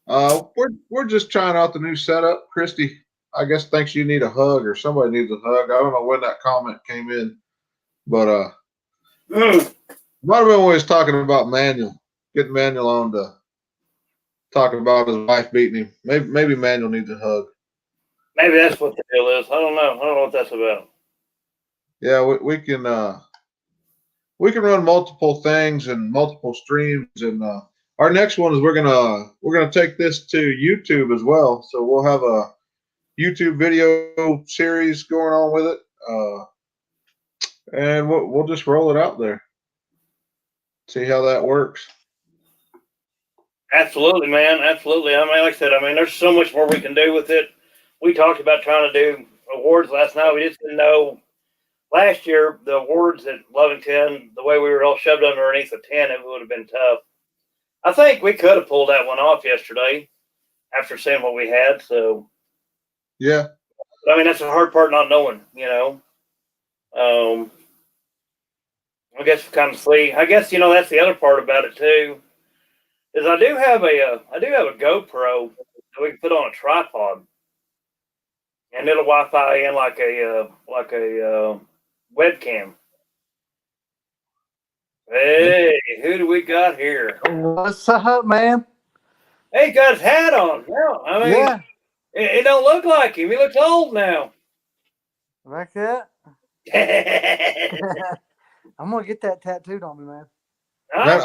We're just trying out the new setup. Christy, I guess thinks you need a hug or somebody needs a hug. I don't know when that comment came in, but might have been when we was talking about Manuel, getting Manuel on to talking about his wife beating him. Maybe Manuel needs a hug. Maybe that's what the deal is. I don't know. I don't know what that's about. Yeah, we can run multiple things and multiple streams, and our next one is we're gonna take this to YouTube as well. So we'll have a YouTube video series going on with it, and we'll just roll it out there. See how that works. Absolutely, man. Absolutely. I mean, like I said, I mean, there's so much more we can do with it. We talked about trying to do awards last night. We just didn't know. Last year, the awards at Lovington, the way we were all shoved underneath a tent, it would have been tough. I think we could have pulled that one off yesterday after seeing what we had. So, Yeah. I mean, that's the hard part, not knowing, I guess we kind of see. I guess, that's the other part about it, too, is I do have a GoPro that we can put on a tripod, and it'll Wi-Fi in like a webcam. Hey, who do we got here? What's up, man? Hey, he got his hat on. No, I mean, Yeah, it don't look like him. He looks old now. like that. Huh? I'm gonna get that tattooed on me, man. Man,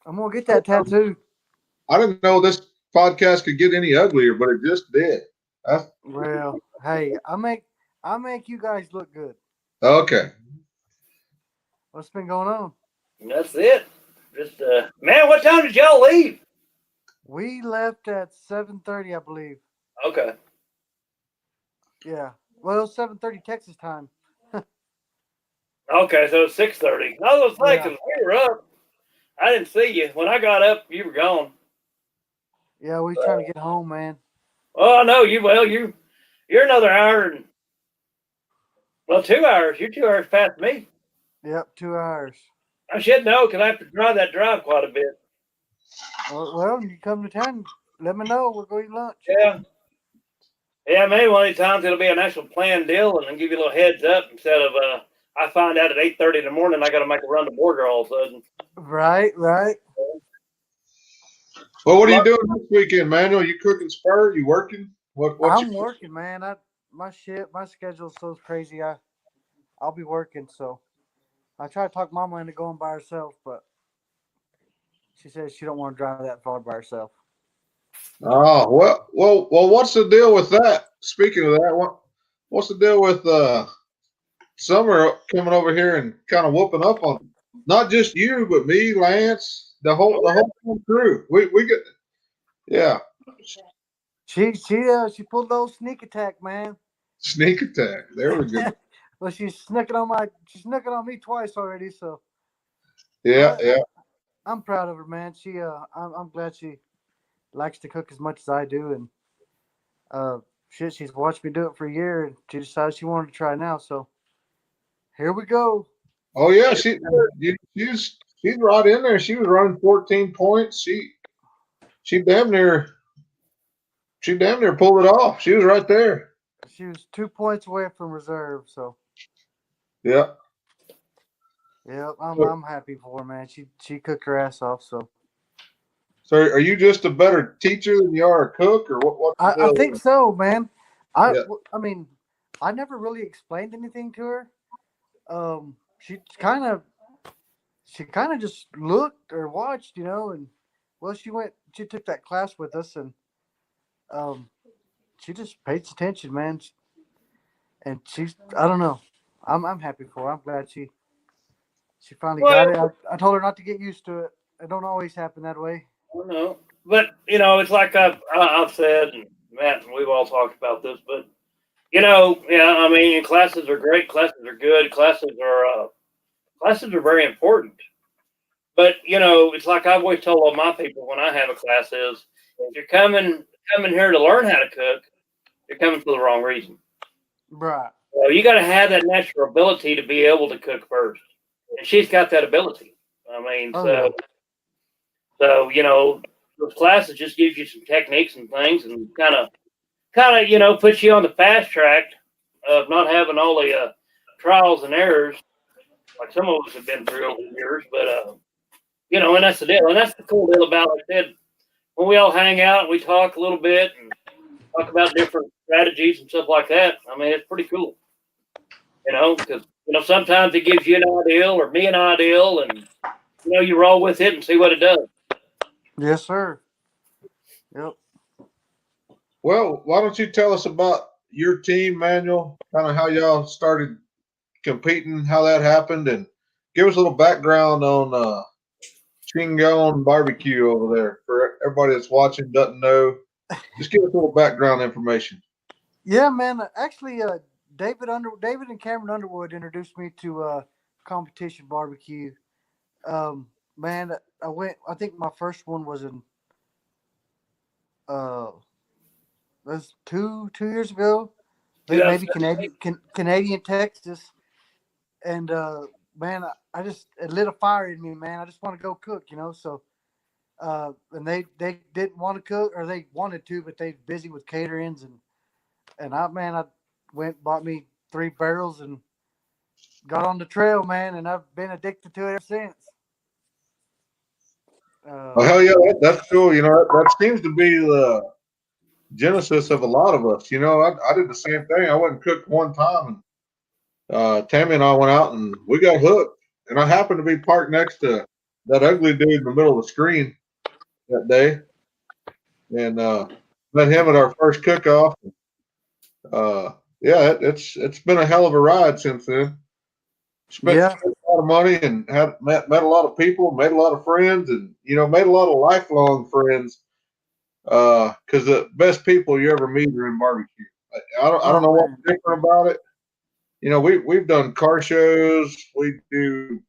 I'm gonna get that tattooed. I didn't know this podcast could get any uglier, but it just did. Well, hey, I make you guys look good. Okay. What's been going on? That's it. Just man, what time did y'all leave? We left at 7:30, I believe. Okay. Yeah. Well, 7:30 Texas time. Okay, so it's 6:30. I was thinking Yeah. we were up. I didn't see you. When I got up, you were gone. Yeah, we trying to get home, man. Oh, I know you. Well, you're another hour and 2 hours. You're 2 hours past me. Yep, 2 hours. I should know because I have to drive that drive quite a bit. Well, you come to town, let me know. We'll go eat lunch. Yeah. Yeah, maybe one of these times it'll be an actual planned deal and then give you a little heads up instead of I find out at 8:30 in the morning I got to make a run to Border all of a sudden. Right. Well, what are you doing this weekend, Manuel? You cooking spur? You working? What's I'm working, man. My schedule's so crazy. I'll be working, so I try to talk Mama into going by herself, but she says she don't want to drive that far by herself. Oh, well. What's the deal with that? Speaking of that, what's the deal with Summer coming over here and kind of whooping up on not just you, but me, Lance, the whole crew. We get, yeah, She pulled those sneak attack, man. sneak attack. There we go. Well, she's snooking on me twice already. So Yeah, but yeah. I'm proud of her, man. I'm glad she likes to cook as much as I do, and she's watched me do it for a year, and she decided she wanted to try now. So here we go. Oh yeah, she's right in there. She was running 14 points. She damn near pulled it off. She was right there. She was 2 points away from reserve, so Yeah. yeah, I'm happy for her, man. She cooked her ass off. So So are you just a better teacher than you are a cook, or what? I think so, man. Yeah. I mean, I never really explained anything to her. She kind of just looked or watched, and well, she took that class with us, and um, she just pays attention, man. And I don't know, I'm happy for her. I'm glad she finally got it. I told her not to get used to it. It don't always happen that way. I know. But, it's like I've said, and Matt and we've all talked about this, but, yeah, I mean, classes are great. Classes are good. Classes are very important. But, it's like I've always told all my people when I have a class is, if you're coming coming here to learn how to cook, you're coming for the wrong reason. Right. So you got to have that natural ability to be able to cook first, and she's got that ability. I mean, Oh, so those classes just gives you some techniques and things, and kind of puts you on the fast track of not having all the trials and errors like some of us have been through over the years. But and that's the deal, and that's the cool deal about, like I said, when we all hang out and we talk a little bit and talk about different strategies and stuff like that. I mean, it's pretty cool, because sometimes it gives you an ideal or me an ideal, and you roll with it and see what it does. yes, sir. Yep. Well, why don't you tell us about your team, Manuel? Kind of how y'all started competing, how that happened, and give us a little background on Chingon Barbecue over there for everybody that's watching doesn't know. Just give us a little background information. Yeah, man. Actually, David and Cameron Underwood introduced me to competition barbecue. Man, I went. I think my first one was in uh, was two years ago. I think maybe 2007. Canadian Texas, and man, I just it lit a fire in me, man. I just want to go cook, So, and they didn't want to cook, or they wanted to, but they busy with caterings, and I bought me 3 barrels and got on the trail, man, and I've been addicted to it ever since. Oh hell yeah, that's cool. That seems to be the genesis of a lot of us. I did the same thing. I went and cooked one time, and Tammy and I went out and we got hooked. And I happened to be parked next to that ugly dude in the middle of the screen that day, and met him at our first cook off. Yeah, it's been a hell of a ride since then. Spent Yeah, a lot of money and had met a lot of people, made a lot of friends, and made a lot of lifelong friends. Because the best people you ever meet are in barbecue. I don't oh know what's man, different about it. We've done car shows. We do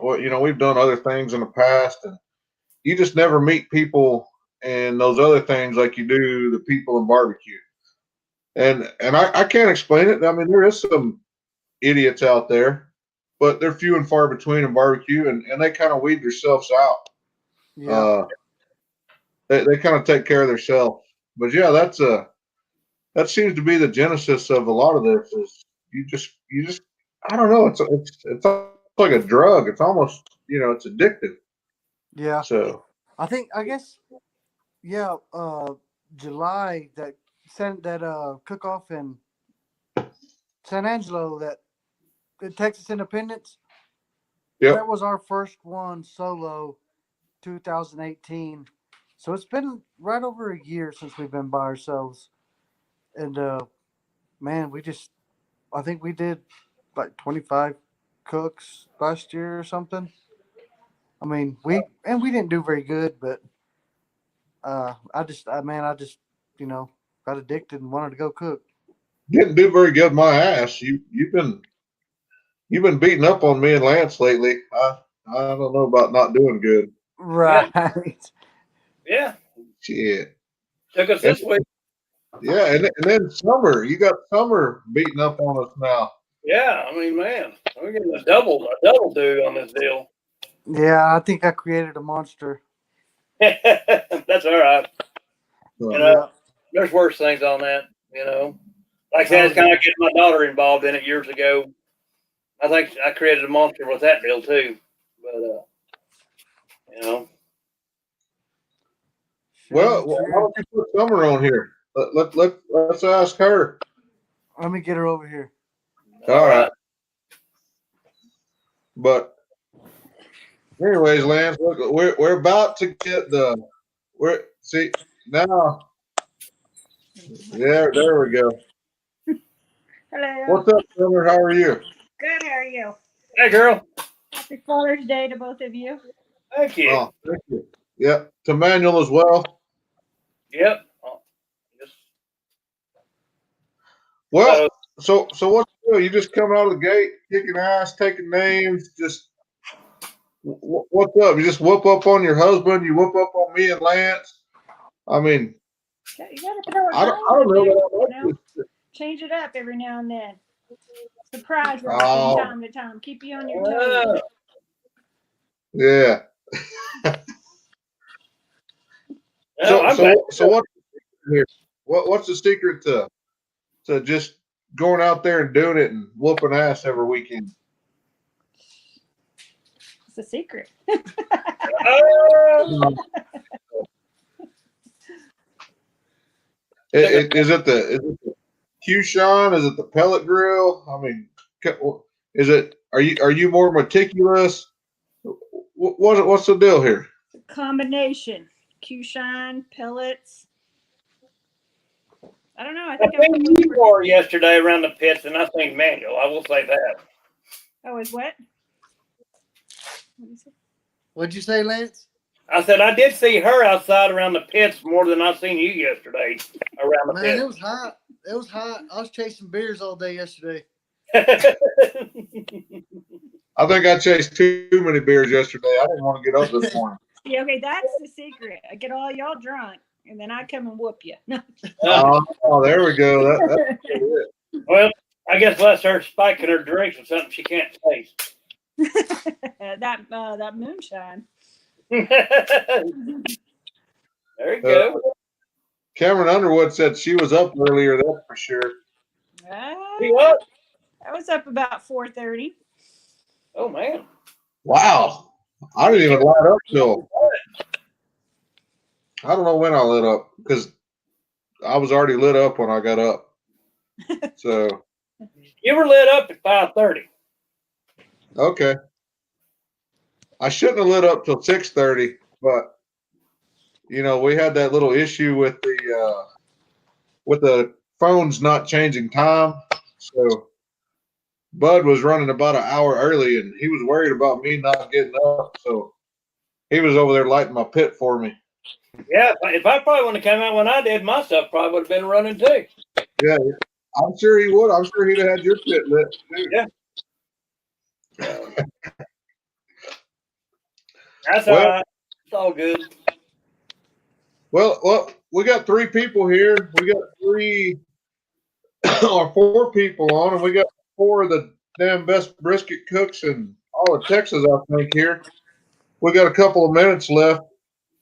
well. We've done other things in the past, and you just never meet people and those other things like you do the people in barbecue. And I can't explain it. I mean, there is some idiots out there, but they're few and far between in barbecue, and they kind of weed themselves out. yeah, Uh, they kind of take care of themselves. But yeah, that seems to be the genesis of a lot of this. Is you just I don't know. It's like a drug. It's almost it's addictive. yeah. So I guess, yeah. July that sent that cook off in San Angelo, that the Texas Independence. That yep. was our first one solo, 2018. So it's been right over a year since we've been by ourselves, and man, I think we did like 25 cooks last year or something. I mean, we didn't do very good, but I just got addicted and wanted to go cook. Didn't do very good. My ass. You've been beating up on me and Lance lately. I don't know about not doing good. Yeah, Right. yeah. Shit. Took us And this week. yeah, and then Summer. You got Summer beating up on us now. Yeah, I mean, man, we're getting a double do on this deal. Yeah, I think I created a monster. That's all right. You So, know, Yeah. there's worse things on that. Like I said, Oh it's kind yeah. of getting my daughter involved in it years ago. I think I created a monster with that deal too. But you know, True. why True. don't you put Summer on here? Let's ask her. Let me get her over here. all All right. right. But anyways, Lance, look, we're about to get we're see now. There we go. Hello. What's up, Summer? How are you? Good. How are you? Hey, girl. Happy Father's Day to both of you. Thank you. Oh, thank you. Yeah, to Manuel as well. Yep. Oh, just, Well, so so what's the deal? You just come out of the gate, kicking ass, taking names. Just what's up? You just whoop up on your husband. You whoop up on me and Lance. I mean, You gotta throw a I don't know that I like this. Change it up every now and then. Surprise roast Oh. from time to time. Keep you on your toes. Yeah. Well, I'm glad. So what's here? What's the secret to just going out there and doing it and whooping ass every weekend? It's a secret. Oh, Is it the Q-Shine? Is it the pellet grill? I mean, is it? Are you more meticulous? What's the deal here? Combination. Q-Shine, pellets. I don't know. I I think think you wore yesterday around the pits, and I think Manuel. I will say that. Oh, is what? What is it? What'd you say, Lance? I said I did see her outside around the pits more than I seen you yesterday around the Man, pits. it was hot. It was hot. I was chasing beers all day yesterday. I think I chased too many beers yesterday. I didn't want to get up this morning. Yeah, okay, that's the secret. I get all y'all drunk, and then I come and whoop you. Oh, there we go. That's it. Well, I guess unless her spiking her drinks or something she can't taste. that moonshine. There you go. Cameron Underwood said she was up earlier. That's for sure. See what? I was up about 4:30. Oh man. Wow. I didn't even light up till I don't know when I lit up because I was already lit up when I got up. So You were lit up at 5:30. okay. I shouldn't have lit up till 6:30, but we had that little issue with the phones not changing time. So Bud was running about an hour early, and he was worried about me not getting up. So he was over there lighting my pit for me. Yeah, if I probably wouldn't have come out when I did, my stuff probably would have been running too. Yeah, I'm sure he would. I'm sure he'd have had your pit lit too. Yeah. That's Well- all right. It's all good. Well, we got 3 people here. We got 3 or 4 people on, and we got 4 of the damn best brisket cooks in all of Texas, I think, here. We got a couple of minutes left.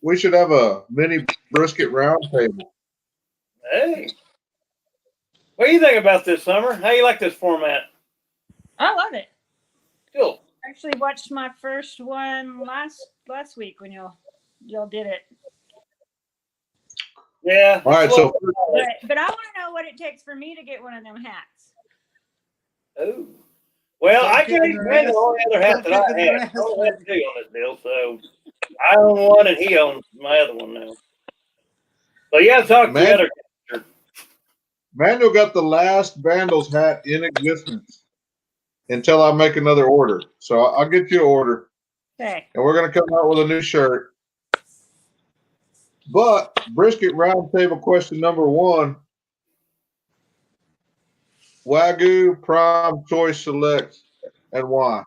We should have a mini brisket roundtable. Hey. What do you think about this, Summer? How you like this format? I love it. Cool. I actually watched my first one last week when y'all did it. Yeah. All right, so But I want to know what it takes for me to get one of them hats. Oh. Well, Stop I can't kicking even their handle ass. all the other hats Stop that I kicking their had. ass, I only man. had 2 on this deal, so I own one and he owns my other one now. So yeah, talk to the other. Manuel got the last Vandals hat in existence until I make another order. So I'll get you an order, Okay. and we're going to come out with a new shirt. But brisket roundtable question number 1: Wagyu, Prime, Choice, Select, and why?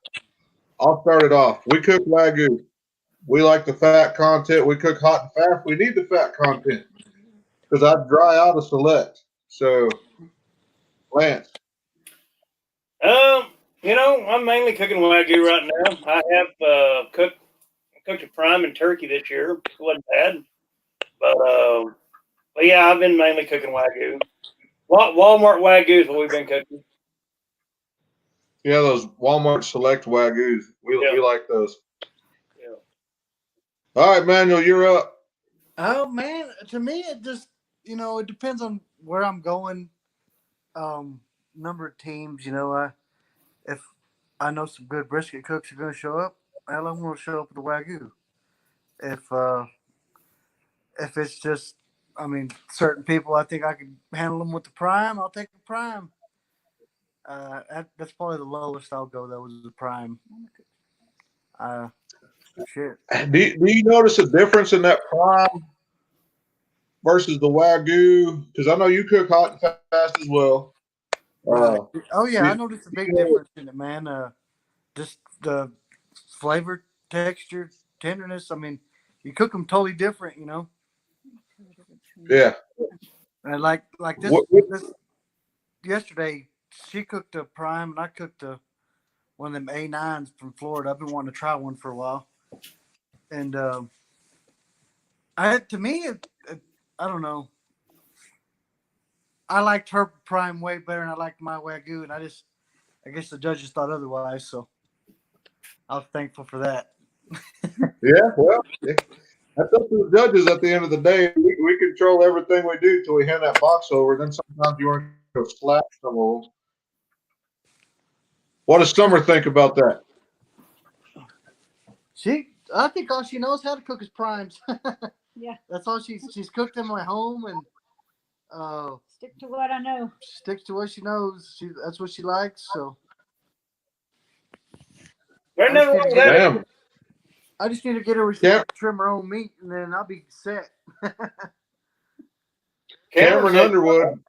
I'll start it off. We cook Wagyu. We like the fat content. We cook hot and fast. We need the fat content because I dry out a Select. So, Lance. I'm mainly cooking Wagyu right now. I have cooked a prime and turkey this year. It wasn't bad. But yeah, I've been mainly cooking Wagyu. Walmart Wagyu is what we've been cooking. Yeah, those Walmart Select Wagyus. We like those. Yeah. All right, Manuel, you're up. Oh man, to me it just it depends on where I'm going. Number of teams, if I know some good brisket cooks are going to show up, hell, I'm going to show up with the Wagyu. If it's just, certain people, I think I can handle them with the prime. I'll take the prime. That's probably the lowest I'll go though, is the prime. Shit. Do you notice a difference in that prime versus the Wagyu? Because I know you cook hot and fast as well. Oh yeah, I noticed a big difference in it, man. Just the flavor, texture, tenderness. You cook them totally different, Yeah. And like this, What, this yesterday, she cooked a prime, and I cooked one of them A9s from Florida. I've been wanting to try one for a while, and to me, I don't know. I liked her prime way better, and I liked my wagyu, and I guess the judges thought otherwise. So I was thankful for that. yeah, well, yeah. That's up to the judges at the end of the day. We control everything we do till we hand that box over. Then sometimes you want to go slap some of them. What does Summer think about that? I think all she knows how to cook is primes. Yeah. That's all she's cooked them at home, and Stick to what I know. sticks to what she knows. That's what she likes. So There's I nothing just wrong need to with get that. Damn. I just need to get her where she Yeah. can trim her own meat, and then I'll be set. Cameron said- Underwood.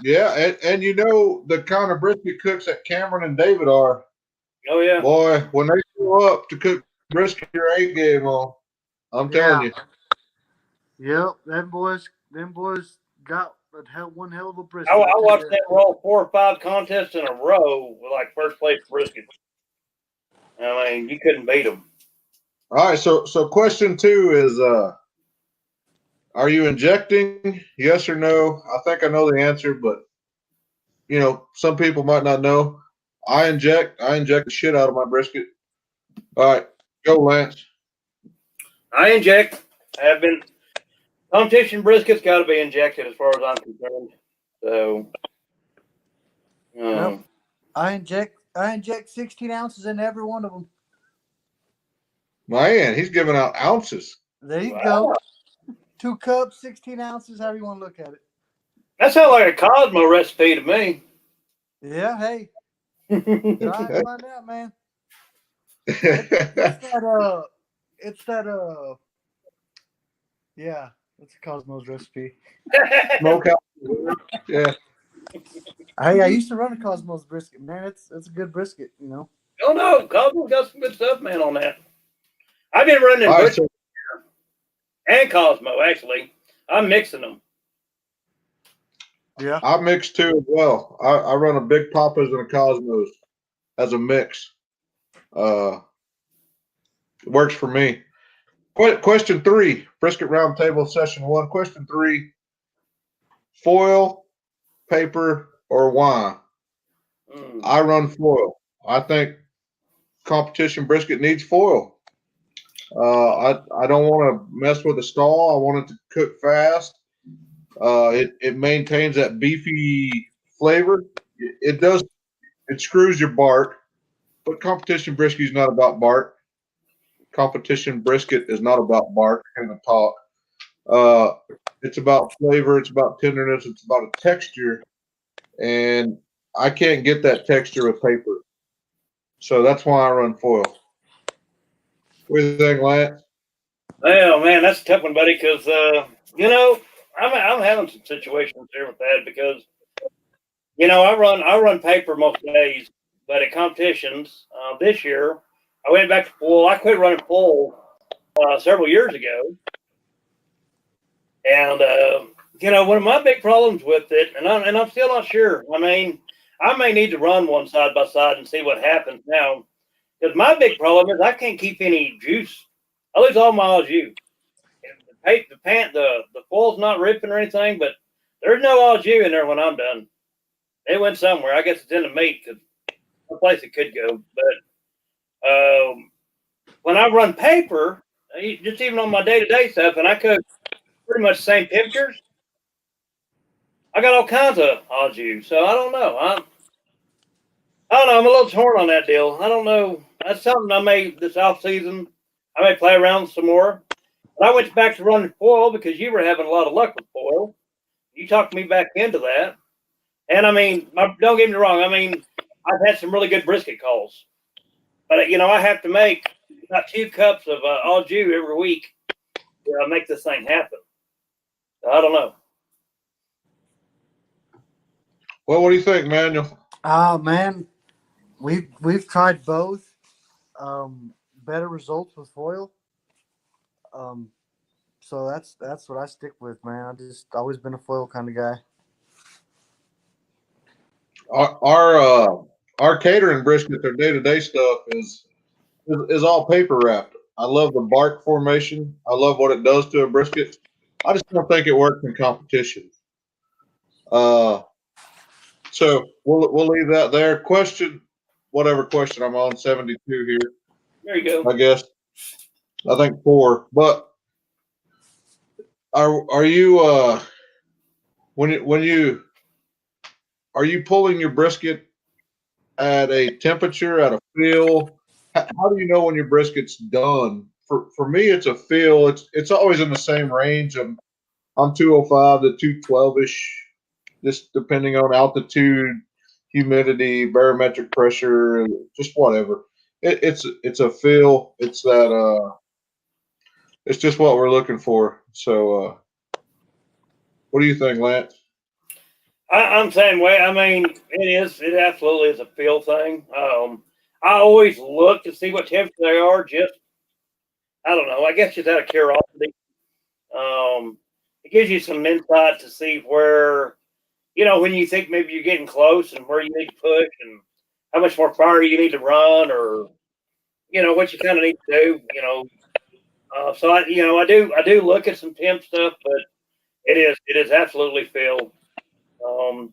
Yeah, and you know the kind of brisket cooks that Cameron and David are. Oh yeah. Boy, when they show up to cook brisket, your A game on. I'm telling you. Yep, them boys got one hell of a brisket. I tell you watched that. them roll 4 or 5 contests in a row with like first place brisket. I mean, you couldn't beat them. All right, so question 2 is are you injecting? Yes or no? I think I know the answer, but you know, some people might not know. I inject the shit out of my brisket. All right, go Lance. I inject. I have been competition brisket's got to be injected as far as I'm concerned. So, Yep. I inject 16 ounces in every one of them. Man, he's giving out ounces. There you wow. go. 2 cups, 16 ounces, however you want to look at it. That sounds like a Cosmo recipe to me. Yeah, hey, try and find out, man. It's that yeah, it's a Cosmos recipe. Smokehouse. Yeah. Hey, I used to run a Cosmos brisket, man. It's a good brisket, you know. Oh no, Cosmo's got some good stuff, man, on that. I've been running All right, brisket so and Cosmo, actually. I'm mixing them. Yeah. I mix too as well. I run a Big Papa's and a Cosmos as a mix. It works for me. Question 3, brisket roundtable session 1. Question 3: foil, paper, or wine? I run foil. I think competition brisket needs foil. I don't want to mess with the stall. I want it to cook fast. It maintains that beefy flavor. It does. It screws your bark, but competition brisket is not about bark. Competition brisket is not about bark and the talk. It's about flavor. It's about tenderness. It's about a texture, and I can't get that texture with paper. So that's why I run foil. What do you think, Lance? Well, man, that's a tough one, buddy, because, you know, I'm having some situations here with that because, you know, I run paper most days, but at competitions this year, I went back to full. I quit running full several years ago. And, you know, one of my big problems with it, and I'm still not sure. I mean, I may need to run one side by side and see what happens now. Because my big problem is I can't keep any juice. I lose all my au jus. The foil's not ripping or anything, but there's no au jus in there when I'm done. It went somewhere. I guess it's in the meat because no place it could go. But when I run paper, just even on my day-to-day stuff, and I cook pretty much the same temperatures, I got all kinds of au jus. So I don't know. I don't know. I'm a little torn on that deal. I don't know. That's something I may this off season. I may play around some more. But I went back to running foil because you were having a lot of luck with foil. You talked me back into that. And I mean, don't get me wrong. I mean, I've had some really good brisket calls, but you know, I have to make about 2 cups of au jus every week to make this thing happen. So I don't know. Well, what do you think, Manuel? Man, we've tried both. Better results with foil. So that's what I stick with, man. I just always been a foil kind of guy. Our catering briskets, our day to day stuff is all paper wrapped. I love the bark formation. I love what it does to a brisket. I just don't think it works in competition. Uh, so we'll leave that there. Question, whatever question I'm on, 72 here, There you go. I guess. I think 4. But are you when you are you pulling your brisket at a temperature, at a feel? How do you know when your brisket's done? For me, it's a feel. It's always in the same range. I'm 205 to 212 ish, just depending on altitude, humidity, barometric pressure, just whatever. It's a feel. It's that it's just what we're looking for. So what do you think, Lance? I'm the same way. I mean, it absolutely is a feel thing. I always look to see what temperature they are. Just I don't know. I guess just out of curiosity. It gives you some insight to see where when you think maybe you're getting close and where you need to push and how much more fire you need to run or what you kind of need to do. So I do look at some temp stuff, but it is absolutely feel. Um,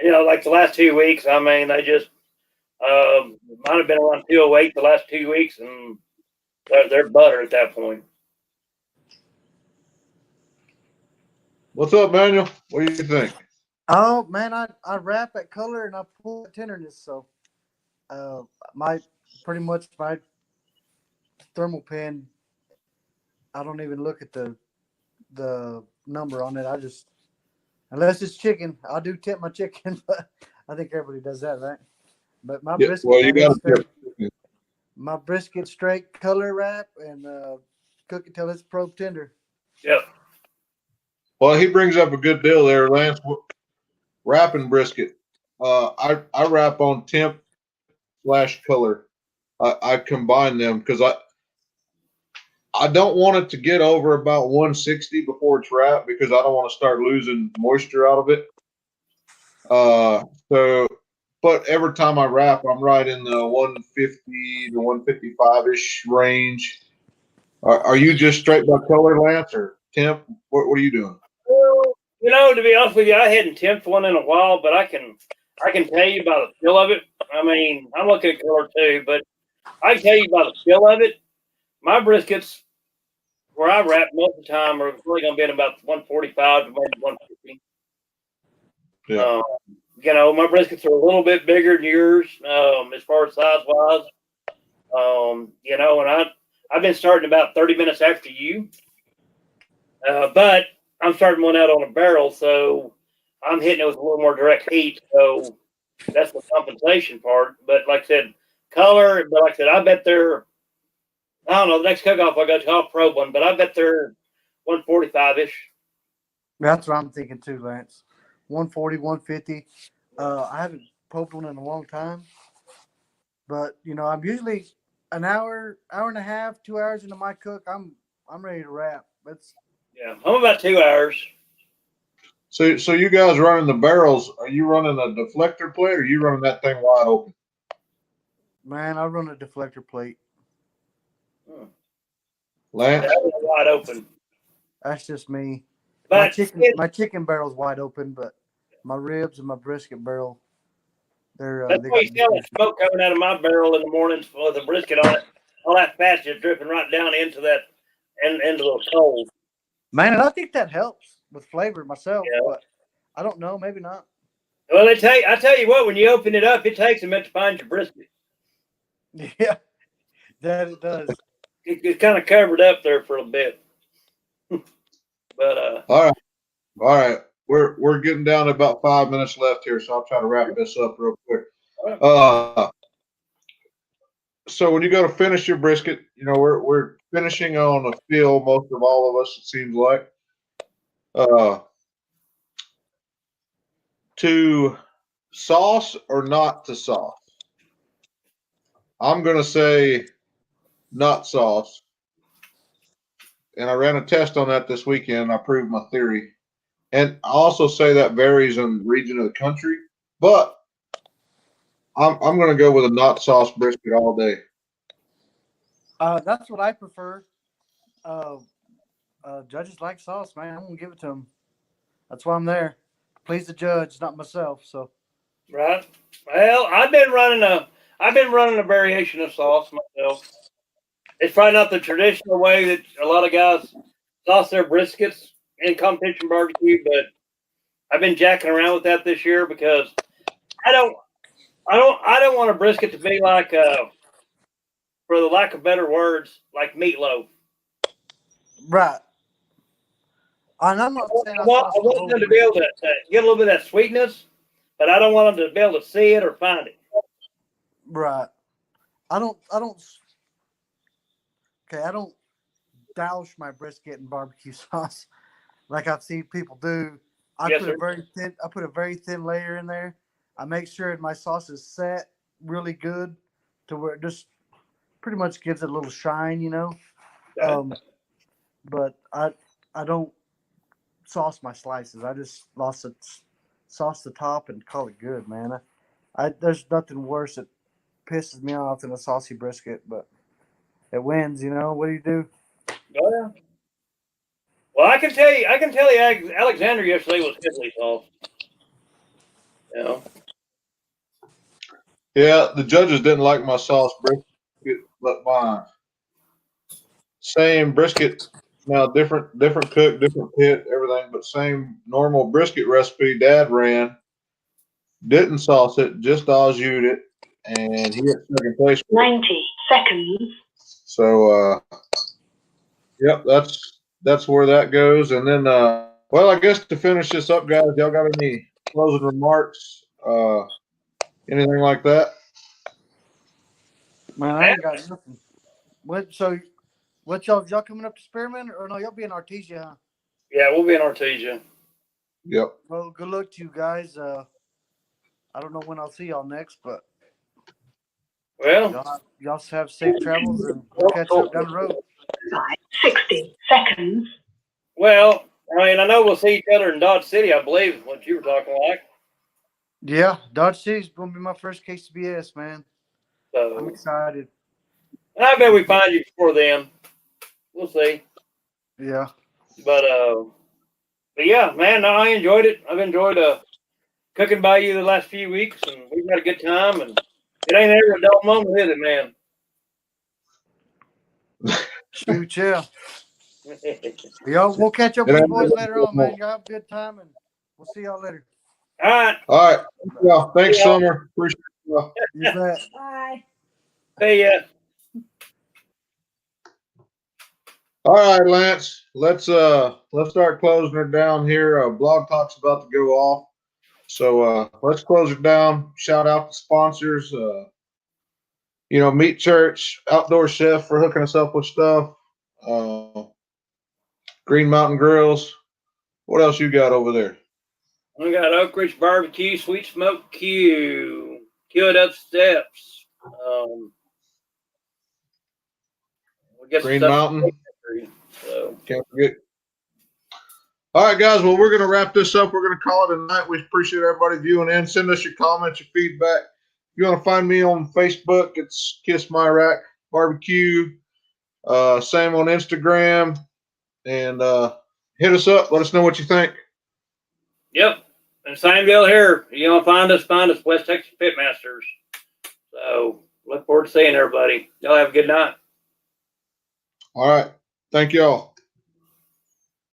like the last 2 weeks, I mean, they just might have been around 208 the last 2 weeks, and they're butter at that point. What's up, Manuel? What do you think? Oh man, I wrap at color and I pull at tenderness. So uh, my pretty much my thermal pen. I don't even look at the number on it. I just unless it's chicken, I do tip my chicken, but I think everybody does that, right? But my Yeah, brisket, well, you man, got it's to straight. tip. My brisket straight color wrap and cook it till it's probe tender. Yep. Well, he brings up a good deal there, Lance. Wrapping brisket. I wrap on temp slash color. I combine them because I don't want it to get over about 160 before it's wrapped because I don't want to start losing moisture out of it. So, but every time I wrap, I'm right in the 150 to 155 ish range. Are you just straight by color, Lance, or temp? What are you doing? Well, to be honest with you, I hadn't temped one in a while, but I can tell you by the feel of it. I mean, I'm looking at color too, but I can tell you by the feel of it. My briskets, where I wrap most of the time, are really going to be at about 145 to maybe 150. Yeah. My briskets are a little bit bigger than yours as far as size wise. And I've been starting about 30 minutes after you, but I'm starting one out on a barrel, so I'm hitting it with a little more direct heat. So that's the compensation part. But like I said, color. But like I said, I bet they're. I don't know. The next cook-off I go to, I'll probe one, but I bet they're 145 ish. That's what I'm thinking too, Lance. 140, 150. I haven't probed one in a long time, but I'm usually an hour, hour and a half, 2 hours into my cook. I'm ready to wrap. Yeah, I'm about 2 hours. So you guys running the barrels? Are you running a deflector plate, or are you running that thing wide open? Man, I run a deflector plate. Lance? Wide open. That's just me. But My chicken barrel's wide open, but my ribs and my brisket barrel, that's they why got you smell that smoke coming out of my barrel in the mornings with the brisket on it. All that fat just dripping right down into that and into the coals. man, and I think that helps with flavor myself, Yeah. but I don't know, maybe not. Well, I tell you what, when you open it up, it takes a minute to find your brisket. Yeah, that it does. It's kind of covered up there for a bit. But All right. We're getting down to about 5 minutes left here, so I'll try to wrap this up real quick. So when you go to finish your brisket, we're finishing on a feel. Most of all of us, it seems like. To sauce or not to sauce? I'm gonna say not sauce. and I ran a test on that this weekend. I proved my theory. And I also say that varies in region of the country, but I'm going to go with a not sauce brisket all day. That's what I prefer. Uh, judges like sauce, man. I'm gonna give it to them. That's why I'm there. Please the judge, not myself. So Right. Well, I've been running a variation of sauce myself. It's probably not the traditional way that a lot of guys sauce their briskets in competition barbecue, but I've been jacking around with that this year because I don't I don't want a brisket to be like for the lack of better words, like meatloaf. right. And I'm not saying I I sauce the want whole them to be able brisket. to get a little bit of that sweetness, but I don't want them to be able to see it or find it. Right. I don't. Okay, I don't douse my brisket in barbecue sauce like I've seen people do. Yes, sir. I put a very thin layer in there. I make sure my sauce is set really good to where it just pretty much gives it a little shine, you know. Um, but I don't sauce my slices. I just sauce the top and call it good, man. I there's nothing worse that pisses me off than a saucy brisket, but it wins, you know. What do you do? Oh, yeah. Well, I can tell you, Alexander yesterday was heavily sauced. You know, Yeah, the judges didn't like my sauce brisket, but my same brisket, now different cook, different pit, everything, but same normal brisket recipe Dad ran. Didn't sauce it, just au jus it, and he had second place. 90 seconds. So, yep, that's where that goes. And then, well, I guess to finish this up, guys, y'all got any closing remarks? Anything like that? Man, I ain't got nothing. What y'all coming up to Spearman or no? Y'all be in Artesia, huh? yeah, we'll be in Artesia. Yep. Well, good luck to you guys. I don't know when I'll see y'all next, but Well, y'all have safe travels and we'll catch up down the road. 60 seconds. well, I mean, I know we'll see each other in Dodge City, I believe, what you were talking like. Yeah, Dodge City's gonna be my first case of BS, man. I'm So, excited. I bet we find you before then. We'll see. Yeah. But yeah, man, no, I enjoyed it. I've enjoyed cooking by you the last few weeks, and we've had a good time. And it ain't ever a dull moment, is it, man? Shoot, yeah. Y'all, we'll catch up with you boys later on, man. Y'all have a good time, and we'll see y'all later. All right. All right. Yeah. Thanks, Summer. Appreciate it. You bet. Bye. Hey, All right, Lance. Let's start closing her down here. Blog Talk's about to go off. So let's close it down. Shout out to sponsors. Meat Church, Outdoor Chef for hooking us up with stuff. Green Mountain Grills. What else you got over there? we got Oak Ridge Barbecue, Sweet Smoke Q, Killed Up Steps. We get Green some Mountain. So. Can't forget. All right, guys. Well, we're going to wrap this up. We're going to call it a night. We appreciate everybody viewing in. Send us your comments, your feedback. If you want to find me on Facebook, it's Kiss My Rack Barbecue. Same on Instagram. And hit us up. Let us know what you think. Yep. And same deal here. You want to find us, West Texas Pitmasters. So look forward to seeing everybody. Y'all have a good night. All right. Thank y'all.